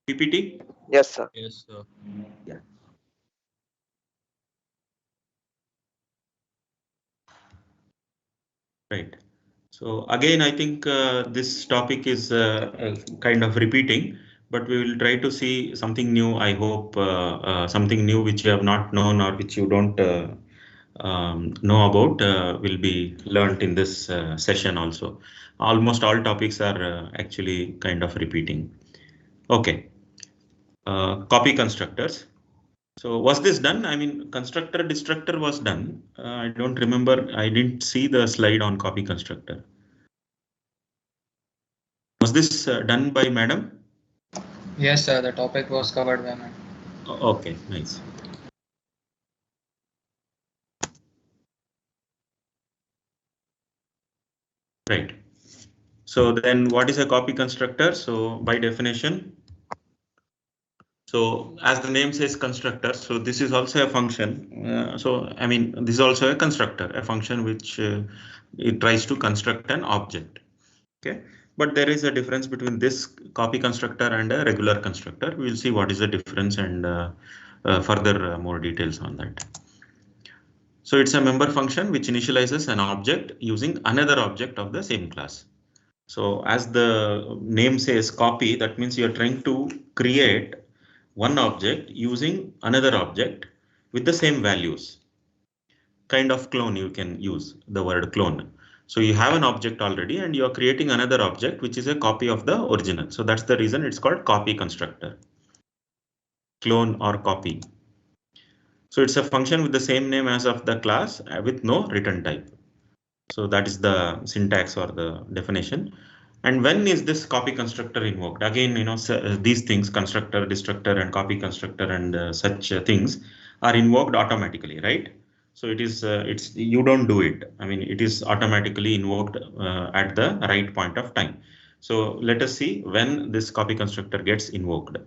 PPT? Yes, sir. Yes, sir. Yeah. Right. So again, I think this topic is kind of repeating, but we will try to see something new. I hope something new which you have not known or which you don't know about will be learnt in this session also. Almost all topics are actually kind of repeating. Okay. Copy constructors. So was this done? I mean, constructor destructor was done. I don't remember. I didn't see the slide on copy constructor. Was this done by madam? Yes, sir. The topic was covered by me. Okay, nice. Right. So then what is a copy constructor? So by definition, so as the name says constructor, so this is also a function. So I mean, this is also a constructor, a function which it tries to construct an object. Okay. But there is a difference between this copy constructor and a regular constructor. We will see what is the difference and further more details on that. So it's a member function which initializes an object using another object of the same class. So as the name says copy, that means you're trying to create one object using another object with the same values. Kind of clone, you can use the word clone. So you have an object already and you are creating another object which is a copy of the original. So that's the reason it's called copy constructor. Clone or copy. So it's a function with the same name as of the class with no return type. So that is the syntax or the definition. And when is this copy constructor invoked? Again, you know, these things, constructor, destructor, and copy constructor, and such things are invoked automatically, right? So it is, it's you don't do it. I mean, it is automatically invoked at the right point of time. So let us see when this copy constructor gets invoked.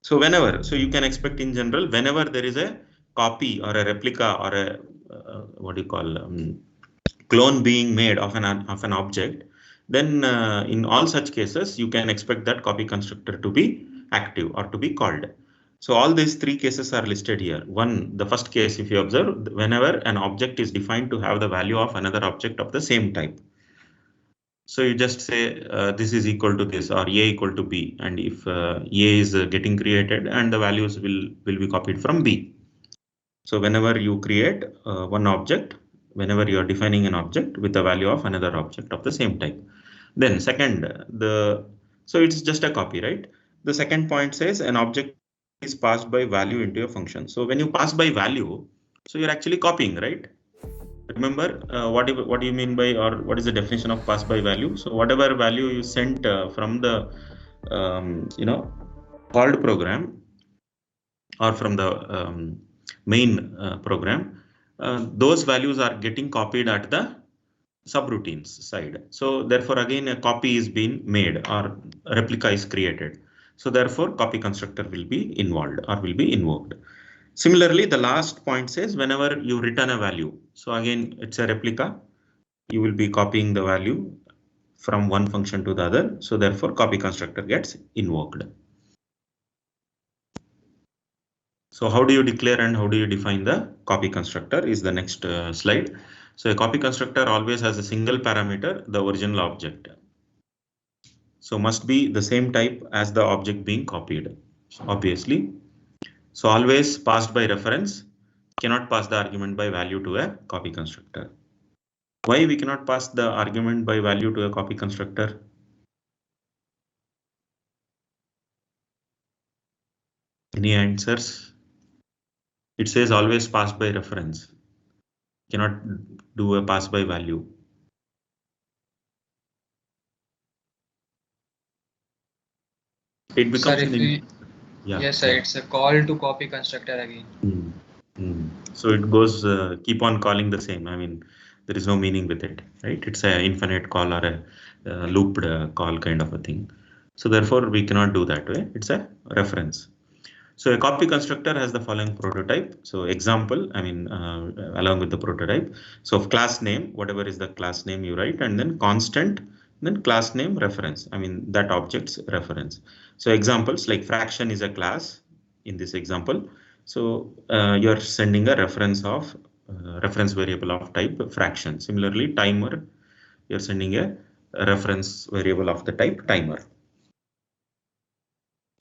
So whenever, so you can expect in general, whenever there is a copy or a replica or a what do you call clone being made of an object, then in all such cases you can expect that copy constructor to be active or to be called. So all these three cases are listed here. One, the first case, if you observe, whenever an object is defined to have the value of another object of the same type. So you just say this is equal to this or a equal to b, and if a is getting created and the values will be copied from b. So whenever you create one object, whenever you are defining an object with the value of another object of the same type. Then second, so it's just a copy, right? The second point says an object is passed by value into a function. So when you pass by value, so you're actually copying, right? Remember what do you mean by, or what is the definition of pass by value? So whatever value you sent from the called program or from the main program, those values are getting copied at the subroutines side. So therefore again a copy is being made or a replica is created. So therefore copy constructor will be involved or will be invoked. Similarly, the last point says whenever you return a value. So again, it's a replica. You will be copying the value from one function to the other. So therefore copy constructor gets invoked. So how do you declare and how do you define the copy constructor is the next slide. So a copy constructor always has a single parameter, the original object. So must be the same type as the object being copied, obviously. So always passed by reference, cannot pass the argument by value to a copy constructor. Why we cannot pass the argument by value to a copy constructor? Any answers? It says always pass by reference. Cannot do a pass by value. It becomes Sir, yeah. yes, sir, it's a call to copy constructor again. So it goes keep on calling the same. I mean, there is no meaning with it, right? It's an infinite call or a looped call kind of a thing. So therefore we cannot do that way. It's a reference. So a copy constructor has the following prototype. So example, I mean, along with the prototype. So class name, whatever is the class name you write, and then constant then class name reference, I mean that object's reference. So examples like fraction is a class in this example. So you're sending a reference of reference variable of type fraction. Similarly, timer, you're sending a reference variable of the type timer.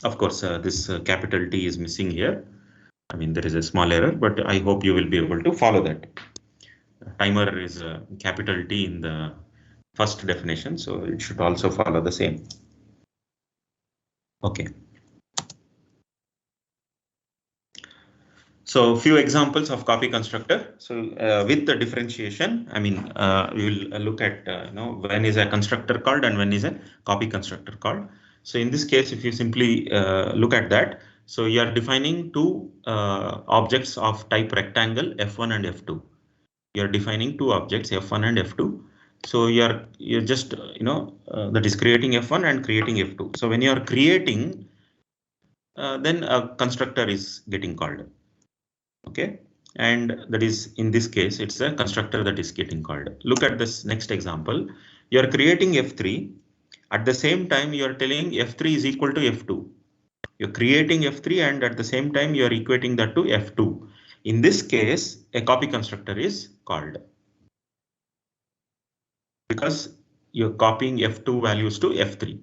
Of course, this capital T is missing here. I mean, there is a small error, but I hope you will be able to follow that. Timer is capital T in the first definition, so it should also follow the same. Okay. So few examples of copy constructor. So with the differentiation, I mean, we will look at when is a constructor called and when is a copy constructor called. So in this case, if you simply look at that, so you are defining two objects of type rectangle F1 and F2. You are defining two objects F1 and F2. So you're just that is creating F1 and creating F2. So when you are creating, then a constructor is getting called. Okay, and that is in this case it's a constructor that is getting called. Look at this next example. You are creating F3. At the same time you are telling F3 is equal to F2. You're creating F3 and at the same time you are equating that to F2. In this case, a copy constructor is called because you're copying F2 values to F3.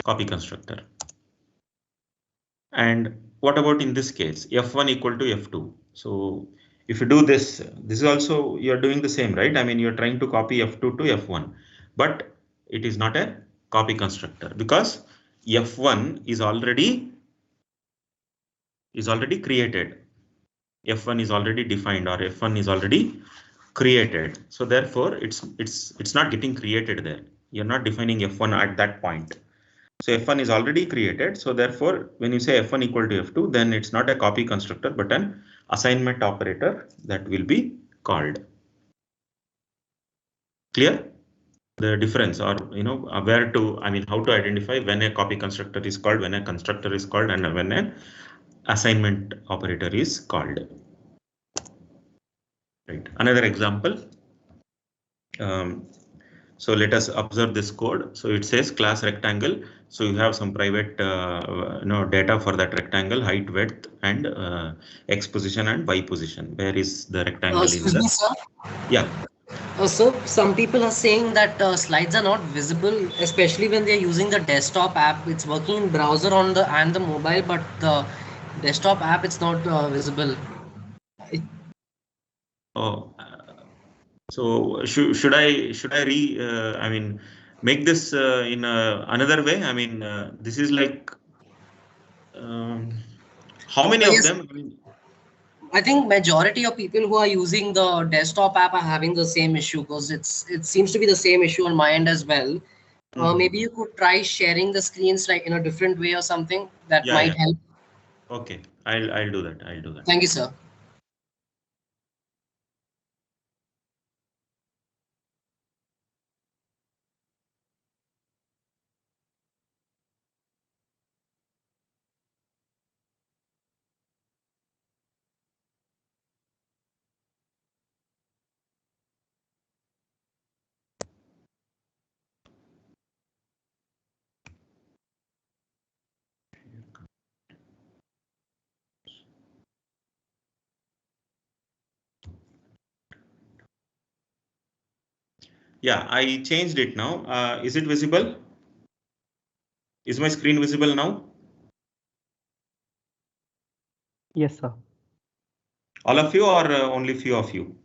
Copy constructor. And what about in this case, F1 equal to F2? So if you do this, this is also you're doing the same, right? I mean, you're trying to copy F2 to F1, but it is not a copy constructor because F1 is already created. F1 is already defined or F1 is already created. So therefore, it's not getting created there. You're not defining F1 at that point. So F1 is already created. So therefore, when you say F1 equal to F2, then it's not a copy constructor, but an assignment operator that will be called. Clear? The difference, or where to, I mean, how to identify when a copy constructor is called, when a constructor is called, and when an assignment operator is called. Right. Another example. So let us observe this code. So it says class rectangle. So you have some private data for that rectangle, height, width, and x position and y position. Where is the rectangle in Excuse the? me, sir. Yeah. So some people are saying that slides are not visible, especially when they're using the desktop app. It's working in browser on the mobile, but the desktop app it's not visible. Oh. So should I I mean, make this in another way? I mean, this is like how many of Yes. them? I mean, I think majority of people who are using the desktop app are having the same issue because it seems to be the same issue on my end as well. Maybe you could try sharing the screens like in a different way or something that might help. Okay, I'll do that. I'll do that. Thank you, sir. Yeah, I changed it now. Is it visible? Is my screen visible now? Yes, sir. All of you or only few of you?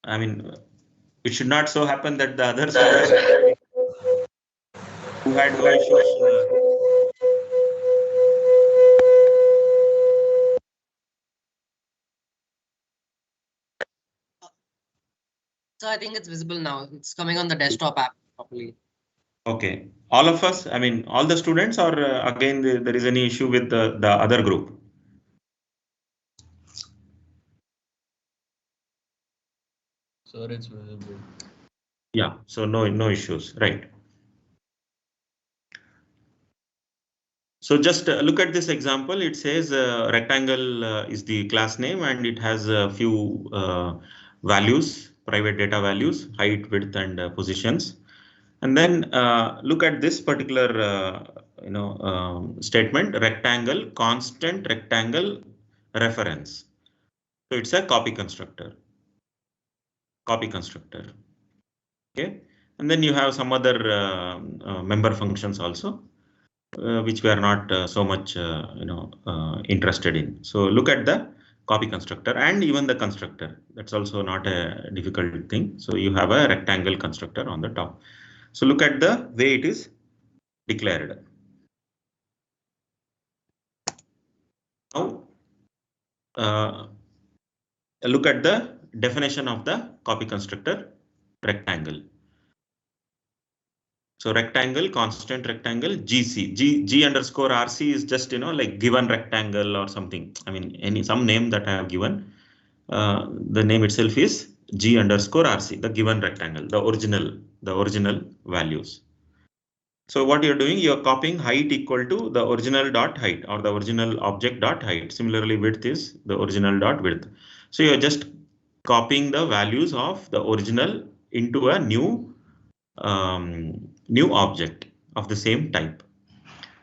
I mean, it should not so happen that the others who had no issues. So I think it's visible now. It's coming on the desktop app properly. Okay, all of us, I mean, all the students, or again, there is any issue with the other group? Sir, it's visible. Yeah, so no issues, right? So just look at this example. It says rectangle is the class name and it has a few values private data values, height, width, and positions. And then look at this particular statement: rectangle, constant rectangle reference. So it's a copy constructor. Okay, and then you have some other member functions also, which we are not so much interested in. So look at the copy constructor and even the constructor. That's also not a difficult thing. So you have a rectangle constructor on the top. So look at the way it is declared. Now look at the definition of the copy constructor rectangle. So rectangle, constant rectangle, GC, G underscore RC is just, like given rectangle or something. I mean, some name that I have given. The name itself is G underscore RC, the given rectangle, the original values. So what you're doing, you're copying height equal to the original dot height or the original object dot height. Similarly, width is the original dot width. So you're just copying the values of the original into a new object of the same type.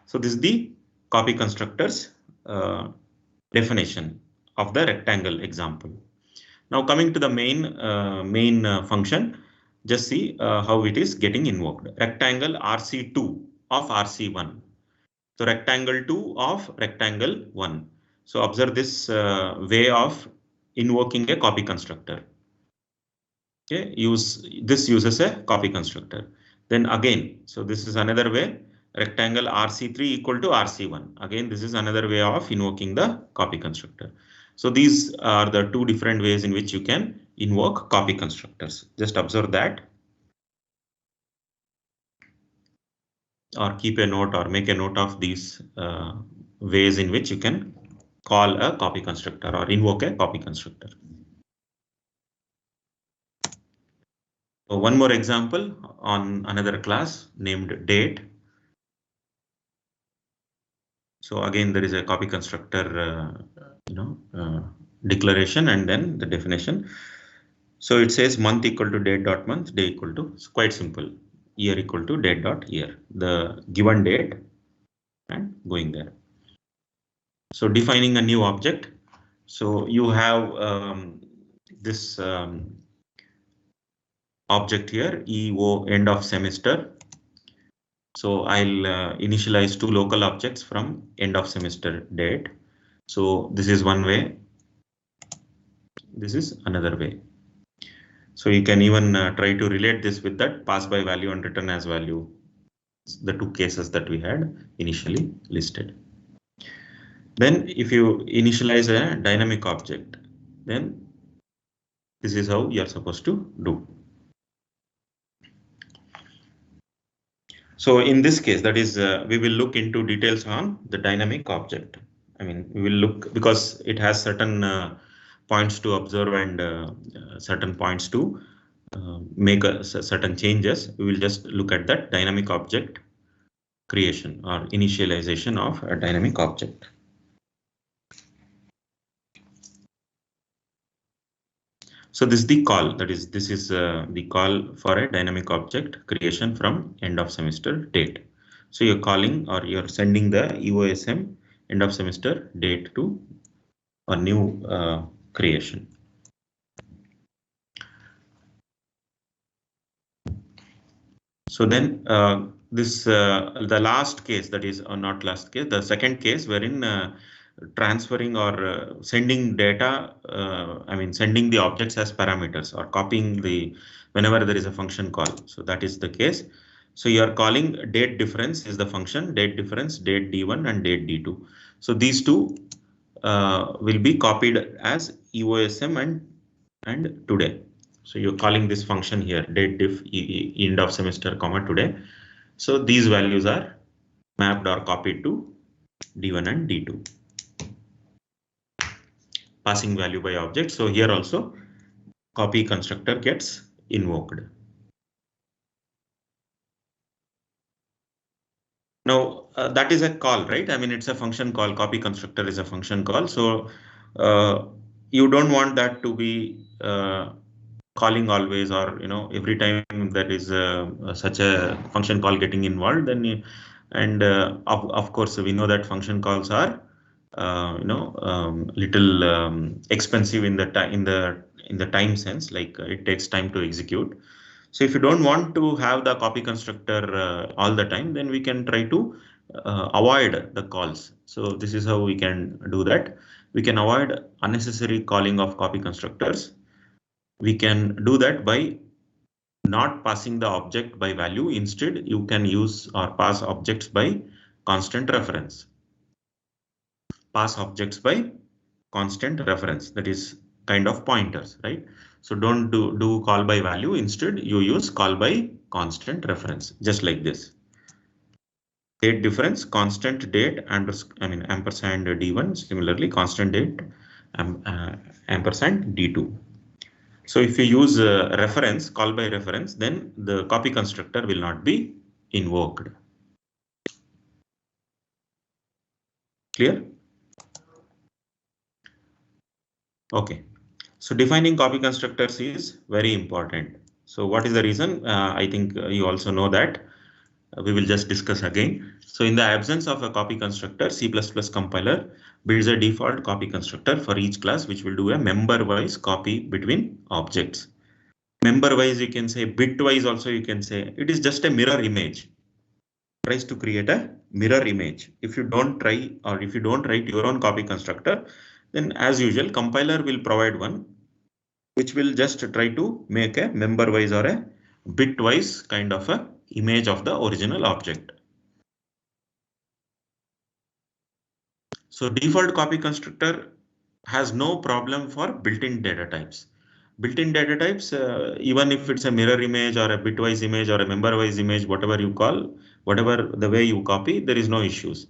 So this is the copy constructor's definition of the rectangle example. Now coming to the main function, just see how it is getting invoked. Rectangle RC2 of RC1. So rectangle 2 of rectangle 1. So observe this way of invoking a copy constructor. Okay, this uses a copy constructor. Then again, so this is another way, rectangle RC3 equal to RC1. Again, this is another way of invoking the copy constructor. So these are the two different ways in which you can invoke copy constructors. Just observe that. Or keep a note or make a note of these ways in which you can call a copy constructor or invoke a copy constructor. One more example on another class named date. So again, there is a copy constructor, declaration and then the definition. So it says month equal to date dot month, day equal to, it's quite simple, year equal to date dot year, the given date and going there. So defining a new object. So you have this object here, EO end of semester. So I'll initialize two local objects from end of semester date. So this is one way. This is another way. So you can even try to relate this with that pass by value and return as value, the two cases that we had initially listed. Then if you initialize a dynamic object, then this is how you're supposed to do. So in this case, that is, we will look into details on the dynamic object. I mean, we will look because it has certain points to observe and certain points to make certain changes. We will just look at that dynamic object creation or initialization of a dynamic object. So this is the call, that is, this is the call for a dynamic object creation from end of semester date. So you're calling or you're sending the EOSM end of semester date to a new creation. So then this the last case, that is not last case, the second case wherein transferring or sending data, I mean sending the objects as parameters or copying the whenever there is a function call. So that is the case. So you are calling date difference is the function, date difference, date D1 and date D2. So these two will be copied as EOSM and today. So you're calling this function here, date diff end of semester comma today. So these values are mapped or copied to D1 and D2. Passing value by object. So here also copy constructor gets invoked. Now that is a call, right? I mean, it's a function call. Copy constructor is a function call. So you don't want that to be calling always, or every time there is such a function call getting involved, then of course we know that function calls are little expensive in the time sense, like it takes time to execute. So if you don't want to have the copy constructor all the time, then we can try to avoid the calls. So this is how we can do that. We can avoid unnecessary calling of copy constructors. We can do that by not passing the object by value. Instead, you can use or pass objects by constant reference. Pass objects by constant reference, that is kind of pointers, right? So don't do call by value. Instead, you use call by constant reference, just like this. Date difference, constant date, and ampersand D1. Similarly, constant date, ampersand D2. So if you use reference, call by reference, then the copy constructor will not be invoked. Clear? Okay. So defining copy constructors is very important. So what is the reason? I think you also know that. We will just discuss again. So in the absence of a copy constructor, C++ compiler builds a default copy constructor for each class, which will do a member-wise copy between objects. Member-wise, you can say, bit-wise also you can say. It is just a mirror image. Tries to create a mirror image. If you don't try, or if you don't write your own copy constructor, then as usual, compiler will provide one, which will just try to make a member-wise or a bit-wise kind of a image of the original object. So default copy constructor has no problem for built-in data types. Built-in data types, even if it's a mirror image or a bitwise image or a member-wise image, whatever you call, whatever the way you copy, there is no issues.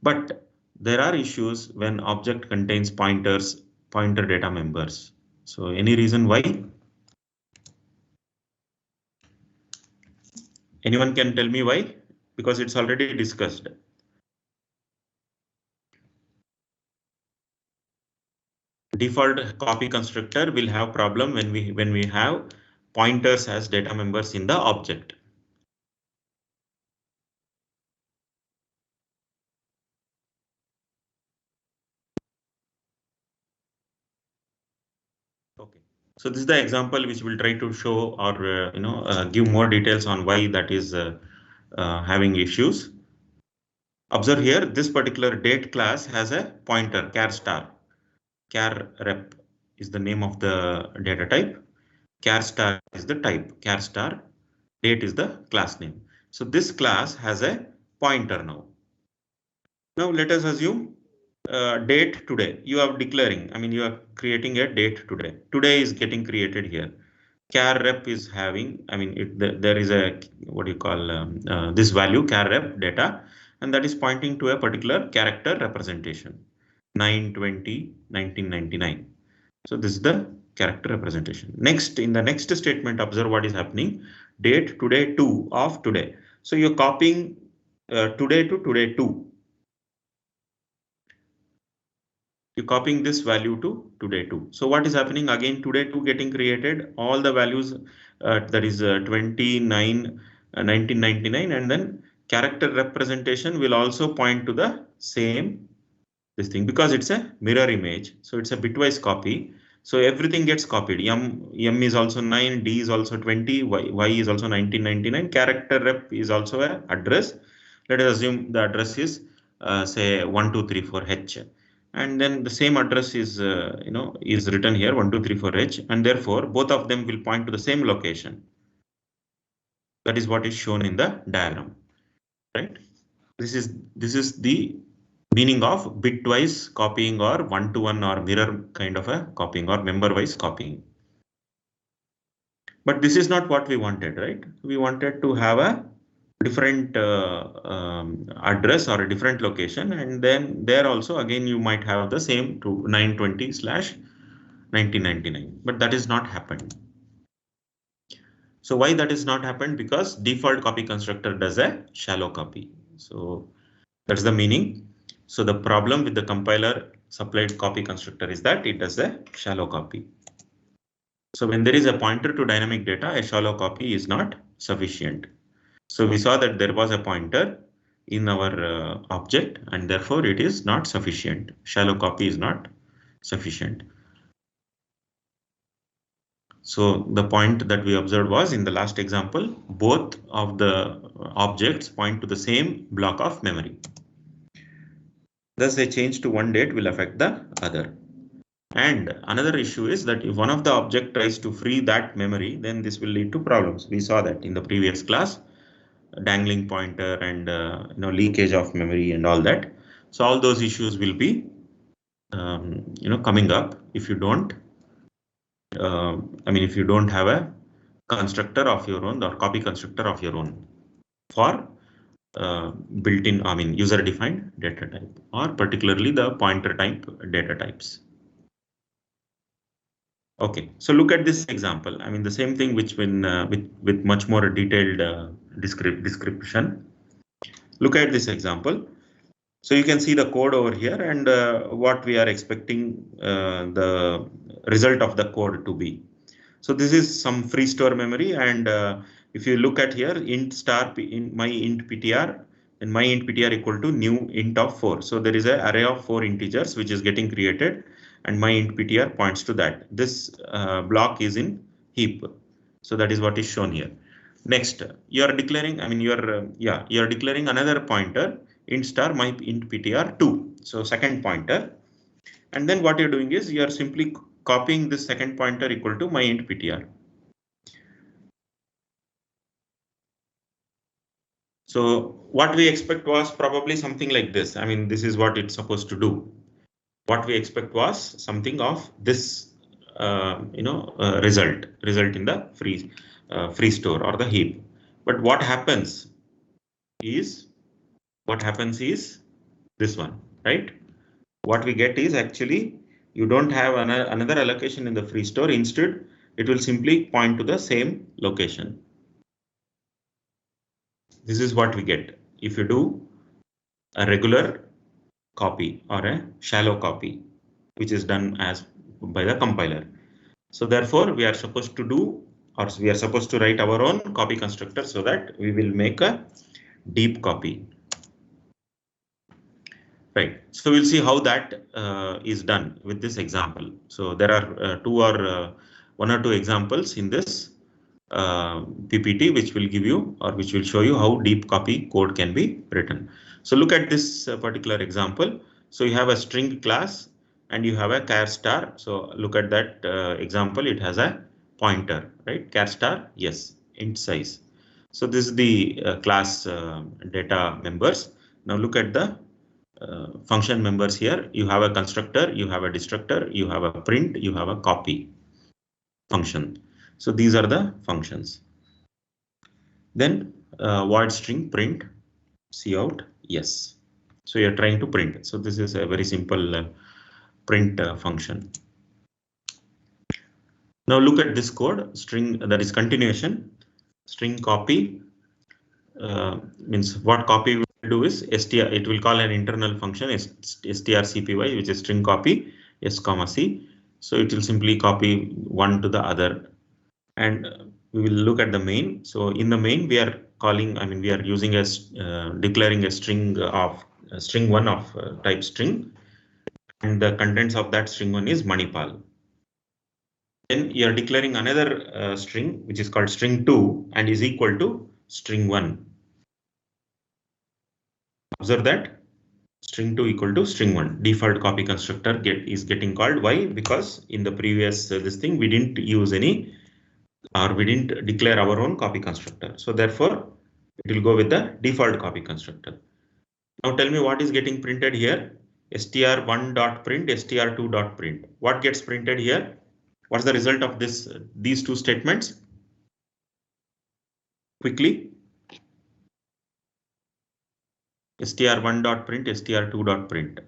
But there are issues when object contains pointers, pointer data members. So any reason why? Anyone can tell me why? Because it's already discussed. Default copy constructor will have problem when we have pointers as data members in the object. Okay, so this is the example which we'll try to show, or give more details on why that is having issues. Observe here, this particular date class has a pointer char star. Char rep is the name of the data type. Char star is the type. Char star date is the class name. So this class has a pointer now. Now let us assume date today. You are declaring, you are creating a date today. Today is getting created here. Char rep is having, there is a, what do you call, this value char rep data, and that is pointing to a particular character representation, 9/20/1999. So this is the character representation. Next, in the next statement, observe what is happening. Date today 2 of today. So you're copying today to today 2. You're copying this value to today 2. So what is happening again? Today 2 getting created. All the values that is 1999, and then character representation will also point to the same this thing, because it's a mirror image. So it's a bitwise copy. So everything gets copied. M is also 9, D is also 20, Y is also 1999. Character rep is also an address. Let us assume the address is say 1234H, and then the same address is is written here 1234H, and therefore both of them will point to the same location. That is what is shown in the diagram, right? This is the meaning of bitwise copying, or one-to-one or mirror kind of a copying, or member-wise copying. But this is not what we wanted, right? We wanted to have a different address or a different location, and then there also again you might have the same to 920/1999, but that is not happened. So why that is not happened? Because default copy constructor does a shallow copy. So that's the meaning. So the problem with the compiler supplied copy constructor is that it does a shallow copy. So when there is a pointer to dynamic data, a shallow copy is not sufficient. So we saw that there was a pointer in our object, and therefore it is not sufficient. Shallow copy is not sufficient. So the point that we observed was in the last example, both of the objects point to the same block of memory. Thus a change to one date will affect the other. And another issue is that if one of the object tries to free that memory, then this will lead to problems. We saw that in the previous class, dangling pointer and leakage of memory and all that. So all those issues will be coming up if you don't if you don't have a constructor of your own or copy constructor of your own for built-in, user-defined data type, or particularly the pointer type data types. Okay, so look at this example. The same thing which when with much more detailed description. Look at this example. So you can see the code over here and what we are expecting the result of the code to be. So this is some free store memory, and if you look at here, int star in my int ptr, and my int ptr equal to new int of 4. So there is an array of 4 integers which is getting created, and my int ptr points to that. This block is in heap. So that is what is shown here. Next, you are declaring, you are declaring another pointer, int star my int ptr 2. So second pointer, and then what you're doing is you are simply copying this second pointer equal to my int ptr. So what we expect was probably something like this. This is what it's supposed to do. What we expect was something of this, result in the free store or the heap. But what happens is this one, right? What we get is actually you don't have another allocation in the free store. Instead, it will simply point to the same location. This is what we get if you do a regular copy or a shallow copy, which is done as by the compiler. So therefore, we are supposed to do, or we are supposed to write our own copy constructor so that we will make a deep copy. Right. So we'll see how that is done with this example. So there are one or two examples in this PPT, which will give you or which will show you how deep copy code can be written. So look at this particular example. So you have a string class and you have a char star. So look at that example. It has a pointer, right? Char star, yes, int size. So this is the class data members. Now look at the function members here. You have a constructor, you have a destructor, you have a print, you have a copy function. So these are the functions. Then void string print cout yes. So you're trying to print. So this is a very simple print function. Now look at this code string, that is continuation. String copy means what copy will do is str. It will call an internal function strcpy, which is string copy s comma c. So it will simply copy one to the other, and we will look at the main. So in the main, we are calling. We are using declaring a string of string one of type string, and the contents of that string one is Manipal. Then you are declaring another string which is called string 2 and is equal to string 1. Observe that string 2 equal to string 1. Default copy constructor is getting called. Why? Because in the previous this thing we didn't use any, or we didn't declare our own copy constructor. So therefore it will go with the default copy constructor. Now tell me what is getting printed here. str1.print, str2.print. What gets printed here? What's the result of these two statements? Quickly. str1.print, str2.print.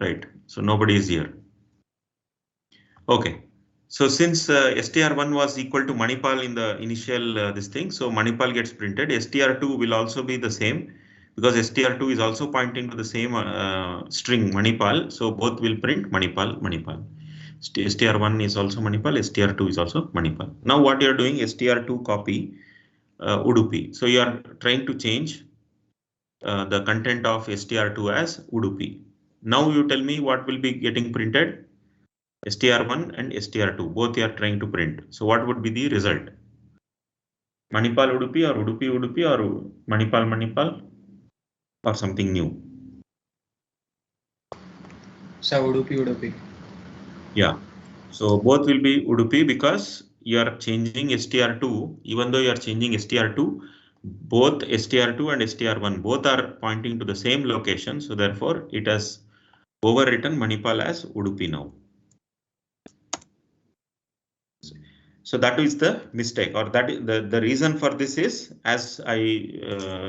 Right. So nobody is here. Okay. So since str1 was equal to Manipal in the initial this thing, so Manipal gets printed. str2 will also be the same, because str2 is also pointing to the same string Manipal, so both will print Manipal, Manipal. str1 is also Manipal, str2 is also Manipal. Now what you are doing, str2 copy Udupi. So you are trying to change the content of str2 as Udupi. Now you tell me what will be getting printed. str1 and str2, both you are trying to print. So what would be the result? Manipal Udupi or Udupi Udupi or Manipal Manipal or something new? So Udupi. Yeah. So both will be Udupi because you are changing str2. Even though you are changing str2, both str2 and str1 both are pointing to the same location. So therefore it has overwritten Manipal as Udupi now. So that is the mistake, or that is the reason for this is, as I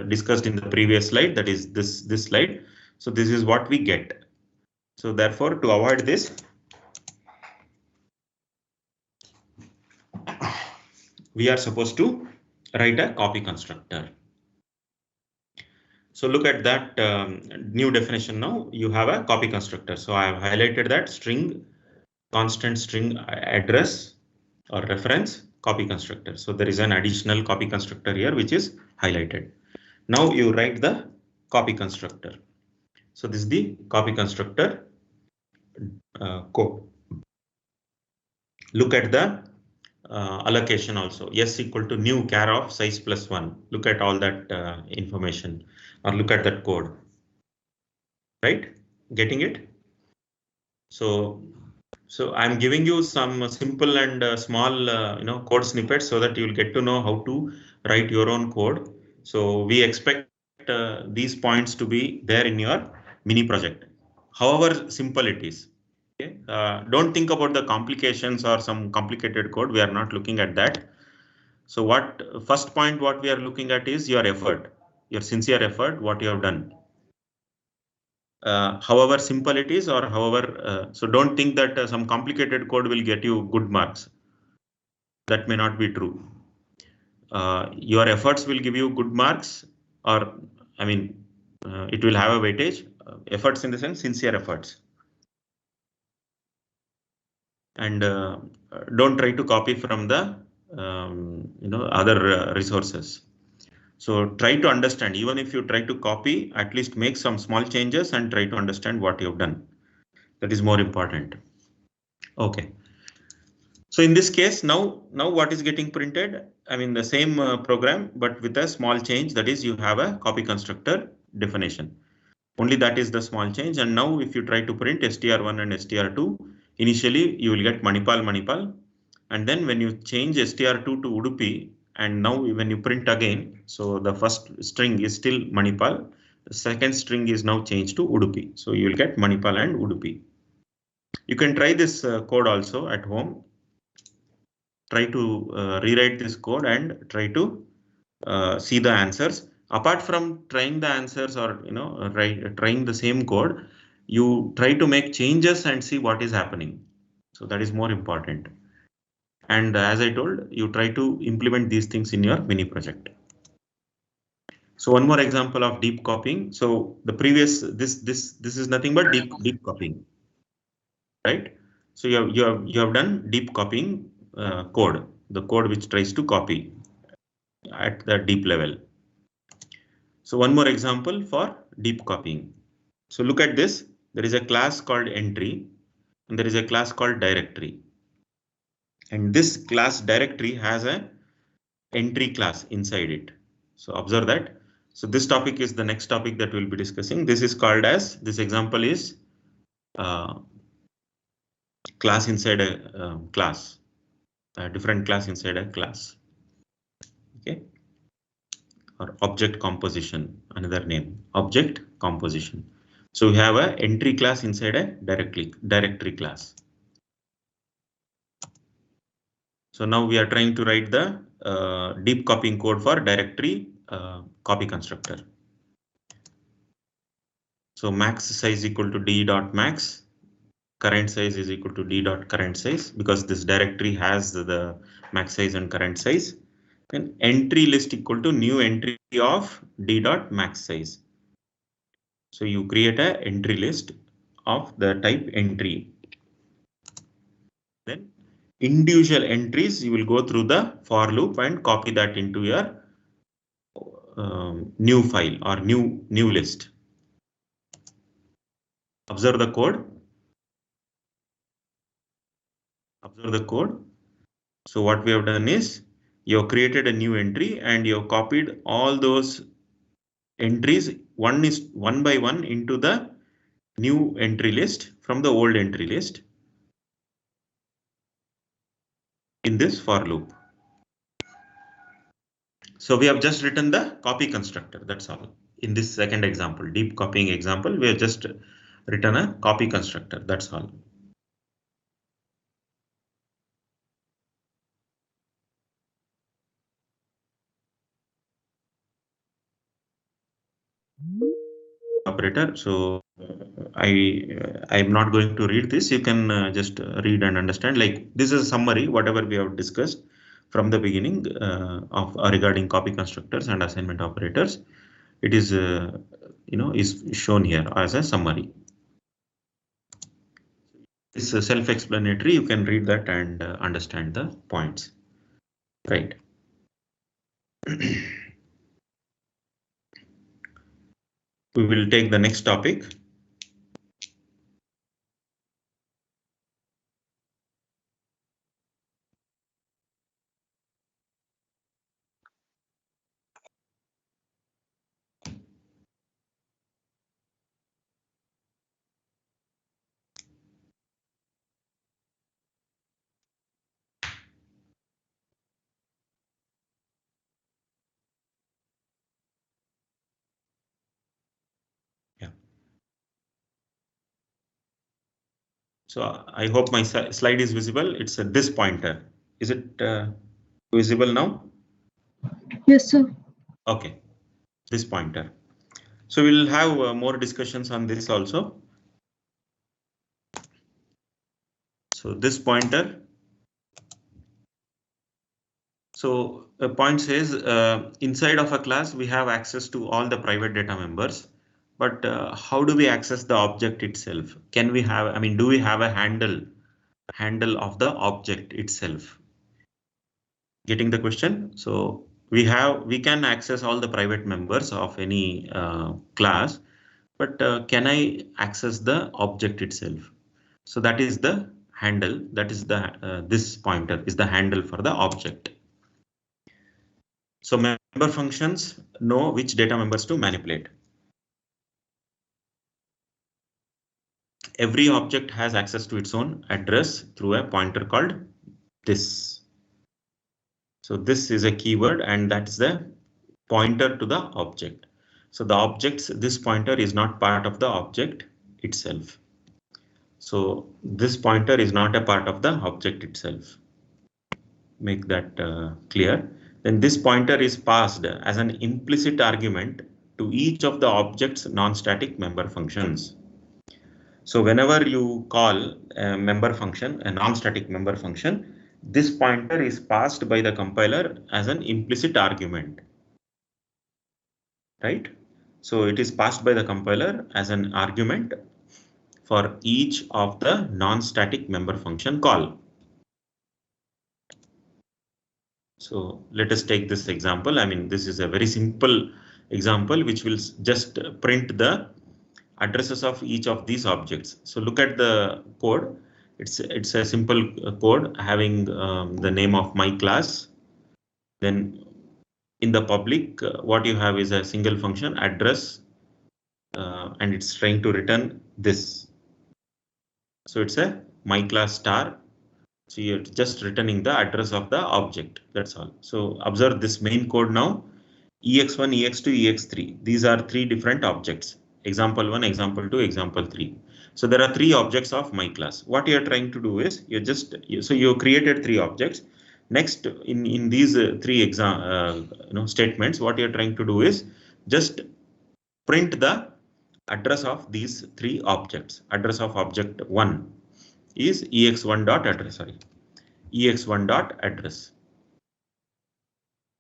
discussed in the previous slide, that is this slide. So this is what we get. So therefore, to avoid this, we are supposed to write a copy constructor. So look at that new definition now. You have a copy constructor. So I have highlighted that string, constant string address or reference copy constructor. So there is an additional copy constructor here which is highlighted. Now you write the copy constructor. So this is the copy constructor code. Look at the allocation also. S equal to new char of size +1. Look at all that information, or look at that code. Right? Getting it? So I'm giving you some simple and small code snippets so that you will get to know how to write your own code. So we expect these points to be there in your mini project, however simple it is. Okay? Don't think about the complications or some complicated code. We are not looking at that. So first point what we are looking at is your effort, your sincere effort, what you have done. However simple it is, or however, so don't think that some complicated code will get you good marks. That may not be true. Your efforts will give you good marks, or I mean, it will have a weightage. Efforts in the sense sincere efforts. And don't try to copy from the other resources. So try to understand, even if you try to copy, at least make some small changes and try to understand what you have done. That is more important. Okay. So in this case, now what is getting printed? I mean the same program, but with a small change. That is, you have a copy constructor definition. Only that is the small change. And now if you try to print str1 and str2, initially you will get Manipal. And then when you change str2 to Udupi, and now when you print again, so the first string is still Manipal. The second string is now changed to Udupi. So you will get Manipal and Udupi. You can try this code also at home. Try to rewrite this code and try to see the answers. Apart from trying the answers or trying the same code, you try to make changes and see what is happening. So that is more important. And as I told, you try to implement these things in your mini project. So one more example of deep copying. So the previous this is nothing but deep copying, right? So you have done deep copying code, the code which tries to copy at the deep level. So one more example for deep copying. So look at this. There is a class called entry and there is a class called directory. And this class directory has a entry class inside it. So observe that. So this topic is the next topic that we'll be discussing. This is called as, this example is class inside a class, a different class inside a class. Okay. Or object composition, another name, object composition. So we have a entry class inside a directory class. So now we are trying to write the deep copying code for directory copy constructor. So max size equal to d.max, current size is equal to d.current size, because this directory has the max size and current size. Then entry list equal to new entry of d.max size. So you create a entry list of the type entry. Then individual entries, you will go through the for loop and copy that into your new file or new list. Observe the code. Observe the code. So what we have done is you have created a new entry and you have copied all those entries one by one into the new entry list from the old entry list in this for loop. So we have just written the copy constructor. That's all. In this second example, deep copying example, we have just written a copy constructor. That's all. Operator. So I'm not going to read this. You can just read and understand. Like this is a summary, whatever we have discussed from the beginning of regarding copy constructors and assignment operators. It is is shown here as a summary. It's self-explanatory. You can read that and understand the points. Right. We will take the next topic. Yeah. So I hope my slide is visible. It's this pointer. Is it visible now? Yes, sir. Okay, this pointer. So we'll have more discussions on this also. So this pointer. So a point says inside of a class we have access to all the private data members, but how do we access the object itself? Can we have, I mean, do we have a handle of the object itself? Getting the question? So we can access all the private members of any class, but can I access the object itself? So that is the handle. That is the this pointer is the handle for the object. So member functions know which data members to manipulate. Every object has access to its own address through a pointer called this. So this is a keyword and that is the pointer to the object. So the objects, this pointer is not part of the object itself. So this pointer is not a part of the object itself. Make that clear. Then this pointer is passed as an implicit argument to each of the object's non-static member functions. So whenever you call a member function, a non-static member function, this pointer is passed by the compiler as an implicit argument. Right? So it is passed by the compiler as an argument for each of the non-static member function call. So let us take this example. I mean, this is a very simple example which will just print the addresses of each of these objects. So look at the code. It's a simple code having the name of my class. Then in the public, what you have is a single function address, and it's trying to return this. So it's a my class star. So you're just returning the address of the object. That's all. So observe this main code now. EX1, EX2, EX3. These are three different objects. Example 1, example 2, example 3. So there are three objects of my class. What you're trying to do is so you created three objects. Next, in these three statements, what you're trying to do is just print the address of these three objects. Address of object 1 is ex1.address. Sorry, ex1.address.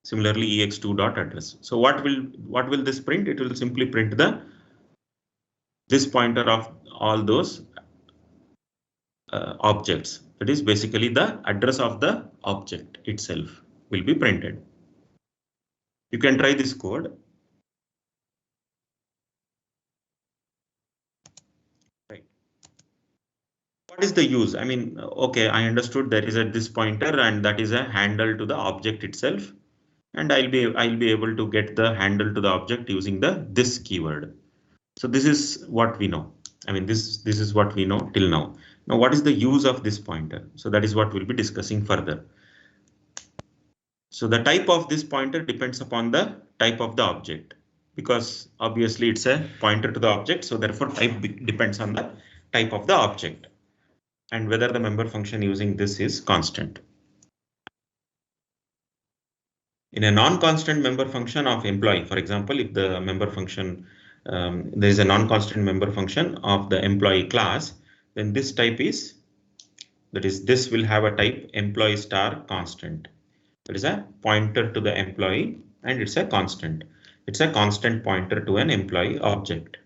Similarly, ex2.address. So what will this print? It will simply print the this pointer of all those objects. That is basically the address of the object itself will be printed. You can try this code. Right. What is the use? I mean, okay, I understood there is this pointer and that is a handle to the object itself. And I'll be able to get the handle to the object using this keyword. So this is what we know. I mean, this is what we know till now. Now, what is the use of this pointer? So that is what we'll be discussing further. So the type of this pointer depends upon the type of the object, because obviously it's a pointer to the object. So therefore type depends on the type of the object and whether the member function using this is constant. In a non-constant member function of employee, for example, if the member function, there is a non-constant member function of the employee class, then this type is, that is, this will have a type employee star constant. That is a pointer to the employee and it's a constant. It's a constant pointer to an employee object.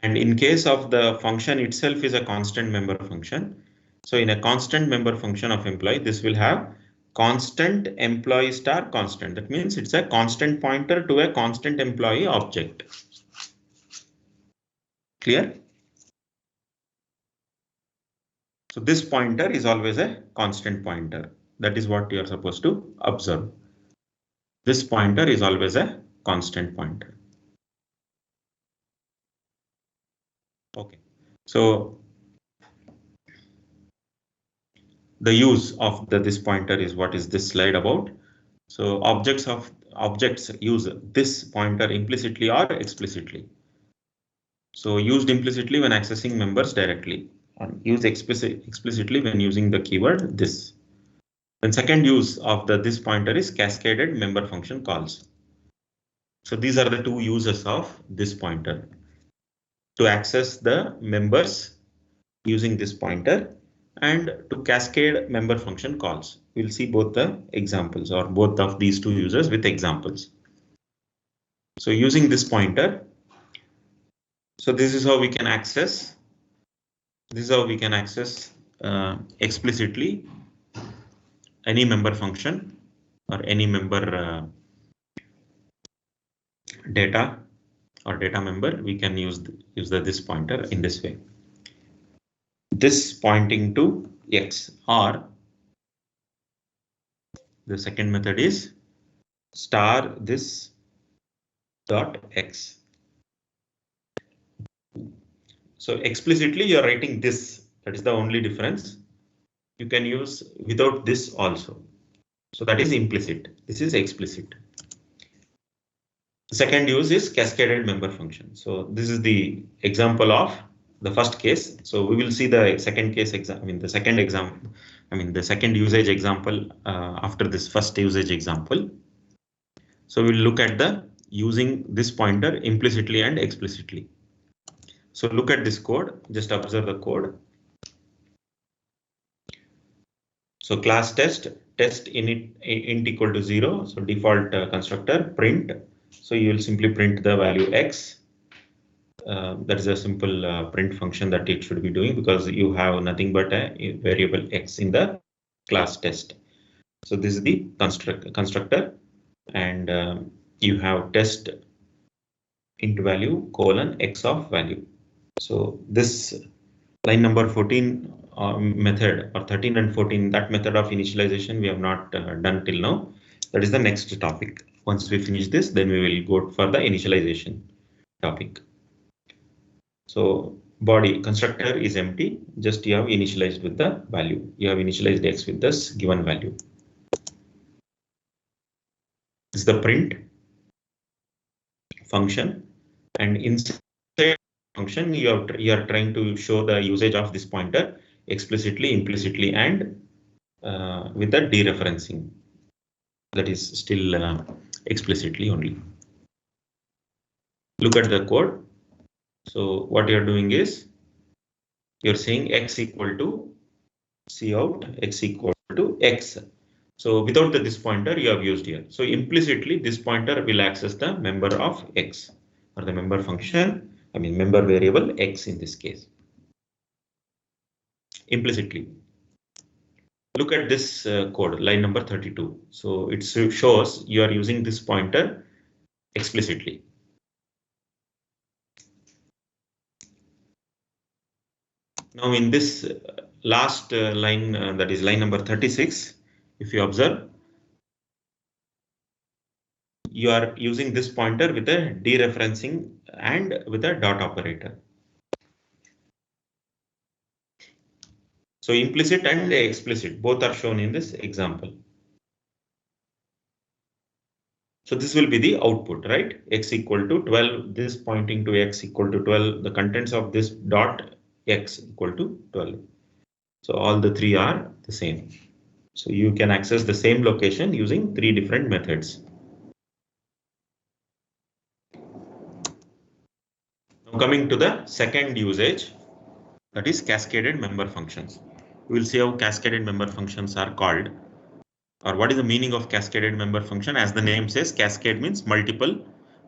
And in case of the function itself is a constant member function. So in a constant member function of employee, this will have constant employee star constant. That means it's a constant pointer to a constant employee object. Clear? So this pointer is always a constant pointer. That is what you are supposed to observe. This pointer is always a constant pointer. Okay, so the use of this pointer is what is this slide about. So objects use this pointer implicitly or explicitly. So used implicitly when accessing members directly, and used explicitly when using the keyword this. Then second use of this pointer is cascaded member function calls. So these are the two uses of this pointer. To access the members using this pointer and to cascade member function calls. We'll see both the examples or both of these two uses with examples. So using this pointer, so this is how we can access. This is how we can access explicitly any member function or any member data or data member. We can use this pointer in this way. This pointing to X, or the second method is star this dot X. So explicitly you're writing this, that is the only difference. You can use without this also. So that is implicit. This is explicit. The second use is cascaded member function. So this is the example of the first case. So we will see the second case example. I mean the second example. I mean the second usage example after this first usage example. So we'll look at the using this pointer implicitly and explicitly. So look at this code. Just observe the code. So class test init int equal to 0. So default constructor print. So you will simply print the value X. That is a simple print function that it should be doing because you have nothing but a variable X in the class test. So this is the constructor and you have test int value colon X of value. So this line number 14 method or 13 and 14, that method of initialization we have not done till now. That is the next topic. Once we finish this, then we will go for the initialization topic. So body constructor is empty, just you have initialized with the value. You have initialized X with this given value. This is the print function, and inside function you are trying to show the usage of this pointer explicitly, implicitly, and with the dereferencing. That is still explicitly only. Look at the code. So what you're doing is you're saying X equal to cout X equal to X. So without this pointer you have used here. So implicitly this pointer will access the member of X. or the member function, I mean member variable X in this case. Implicitly. Look at this code, line number 32. So it shows you are using this pointer explicitly. Now in this last line, that is line number 36, if you observe, you are using this pointer with a dereferencing and with a dot operator. So implicit and explicit both are shown in this example. So this will be the output, right? X equal to 12, this pointing to X equal to 12, the contents of this dot X equal to 12. So all the three are the same. So you can access the same location using three different methods. Now coming to the second usage, that is cascaded member functions. We will see how cascaded member functions are called, or what is the meaning of cascaded member function. As the name says, cascade means multiple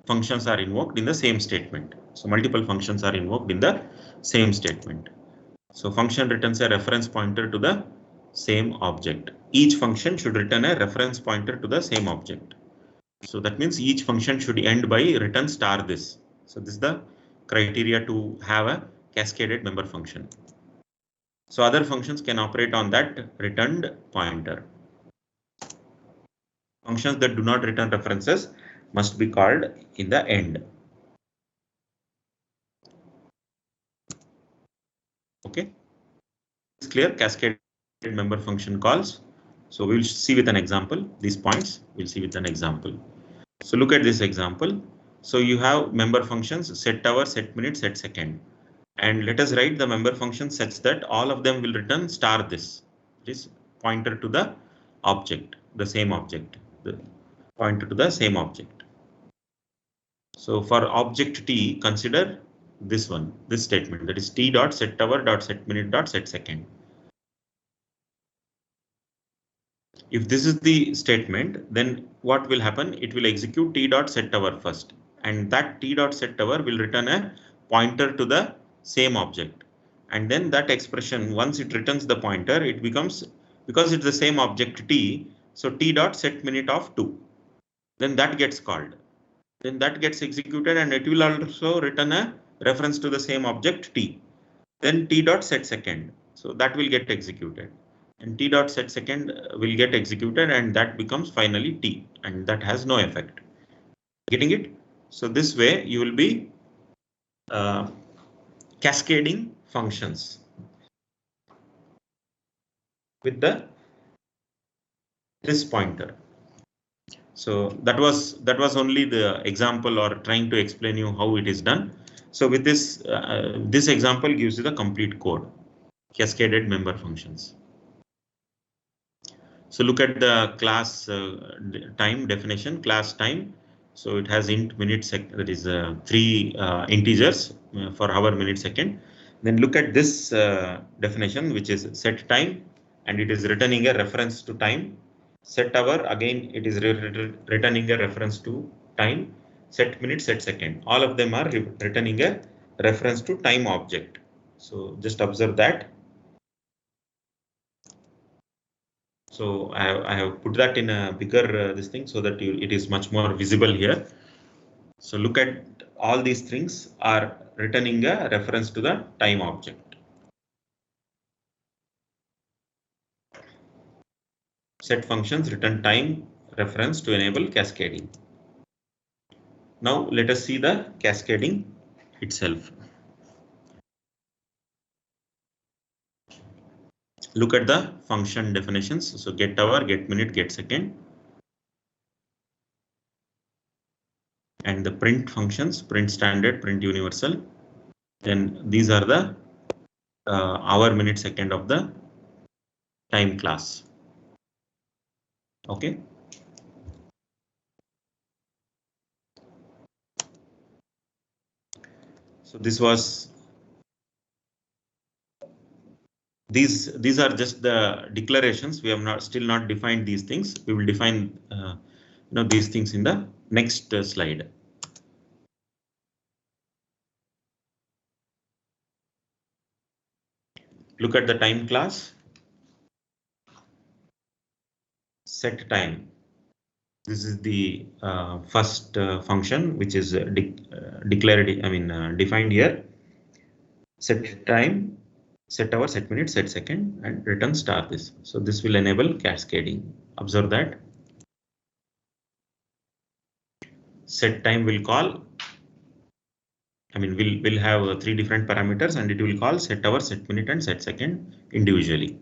functions are invoked in the same statement. So multiple functions are invoked in the same statement. So function returns a reference pointer to the same object. Each function should return a reference pointer to the same object. So that means each function should end by return star this. So this is the criteria to have a cascaded member function. So other functions can operate on that returned pointer. Functions that do not return references must be called in the end. Okay, it's clear. Cascaded member function calls. So we'll see with an example. These points we'll see with an example. So look at this example. So you have member functions set hour, set minute, set second. And let us write the member function such that all of them will return star this. It is pointer to the object, the same object, the pointer to the same object. So for object T, consider this one, this statement, that is T dot set hour dot set minute dot set second. If this is the statement, then what will happen? It will execute T dot set hour first, and that T dot set hour will return a pointer to the same object. And then that expression, once it returns the pointer, it becomes, because it's the same object T, so T dot set minute of 2. Then that gets called. Then that gets executed and it will also return a reference to the same object T. Then T dot set second. So that will get executed. And T dot set second will get executed and that becomes finally T, and that has no effect. Getting it? So this way you will be cascading functions with this pointer. So that was only the example, or trying to explain you how it is done. So with this this example gives you the complete code, cascaded member functions. So look at the class time definition, class time. So it has int, minute, second, that is 3 integers for hour, minute, second. Then look at this definition, which is set time, and it is returning a reference to time. Set hour, again it is returning a reference to time. Set minute, set second, all of them are returning a reference to time object. So just observe that. So I have put that in a bigger this thing so that it is much more visible here. So look at all these things are returning a reference to the time object. Set functions return time reference to enable cascading. Now let us see the cascading itself. Look at the function definitions. So get hour, get minute, get second. And the print functions, print standard, print universal. Then these are the hour, minute, second of the time class. Okay. So this was, these are just the declarations. We have still not defined these things. We will define these things in the next slide. look at the time class. Set time. This is the first function which is declared. I mean defined here. Set time, set hour, set minute, set second, and return star this. So this will enable cascading. Observe that. Set time will call. I mean, we'll have 3 different parameters, and it will call set hour, set minute, and set second individually.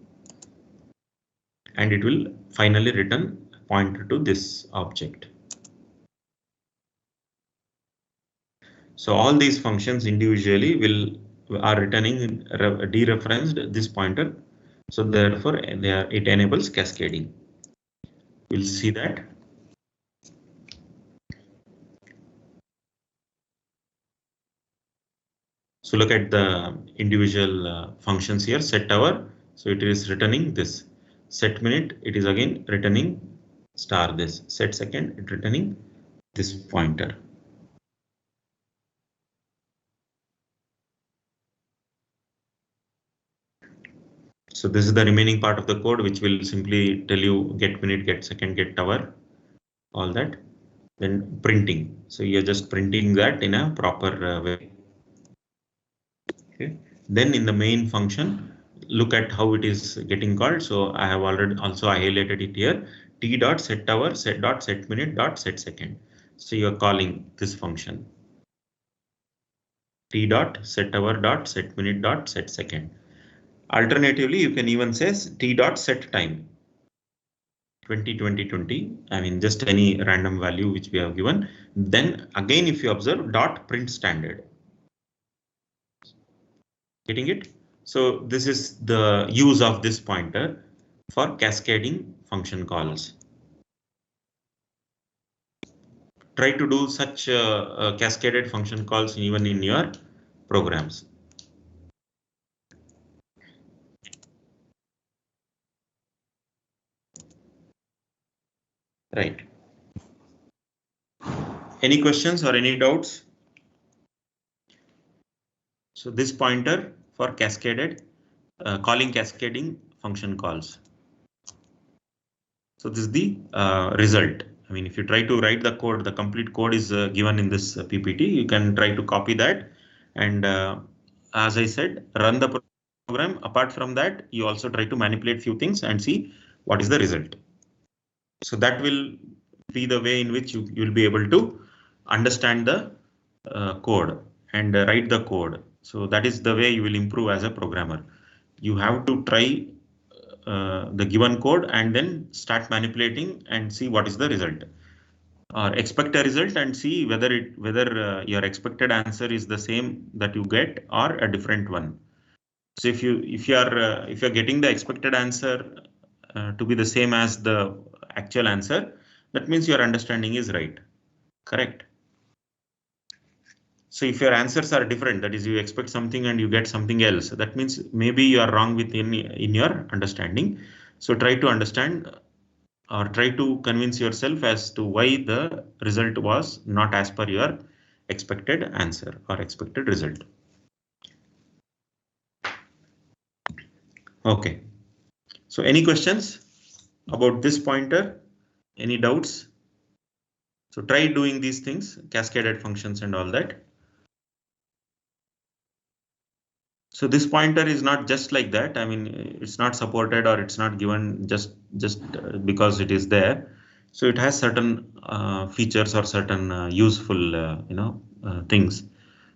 And it will finally return a pointer to this object. So all these functions individually are returning dereferenced this pointer. So therefore, it enables cascading. We'll see that. So look at the individual functions here. Set hour, so it is returning this. Set minute, it is again returning star this. Set second, it returning this pointer. So this is the remaining part of the code, which will simply tell you get minute, get second, get hour, all that. Then printing. So you're just printing that in a proper way. Okay. Then in the main function, look at how it is getting called. So I have already also highlighted it here. T dot set hour, set dot set minute dot set second. So you're calling this function. T dot set hour dot set minute dot set second. Alternatively, you can even say T dot set time. 20. I mean, just any random value which we have given. Then again, if you observe dot print standard. Getting it? So this is the use of this pointer for cascading function calls. Try to do such cascaded function calls even in your programs. Right. Any questions or any doubts? So this pointer for cascaded calling cascading function calls. So this is the result. I mean, if you try to write the code, the complete code is given in this PPT. You can try to copy that. And as I said, run the program. Apart from that, you also try to manipulate few things and see what is the result. So that will be the way in which you will be able to understand the code and write the code. So that is the way you will improve as a programmer. You have to try the given code and then start manipulating and see what is the result, or expect a result and see whether your expected answer is the same that you get or a different one. So if you're getting the expected answer to be the same as the actual answer, that means your understanding is right. Correct. So if your answers are different, that is, you expect something and you get something else, that means maybe you are wrong in your understanding. So try to understand or try to convince yourself as to why the result was not as per your expected answer or expected result. Okay. So any questions about this pointer? Any doubts? So try doing these things, cascaded functions and all that. So this pointer is not just like that. I mean, it's not supported or it's not given just because it is there. So it has certain features or certain useful things.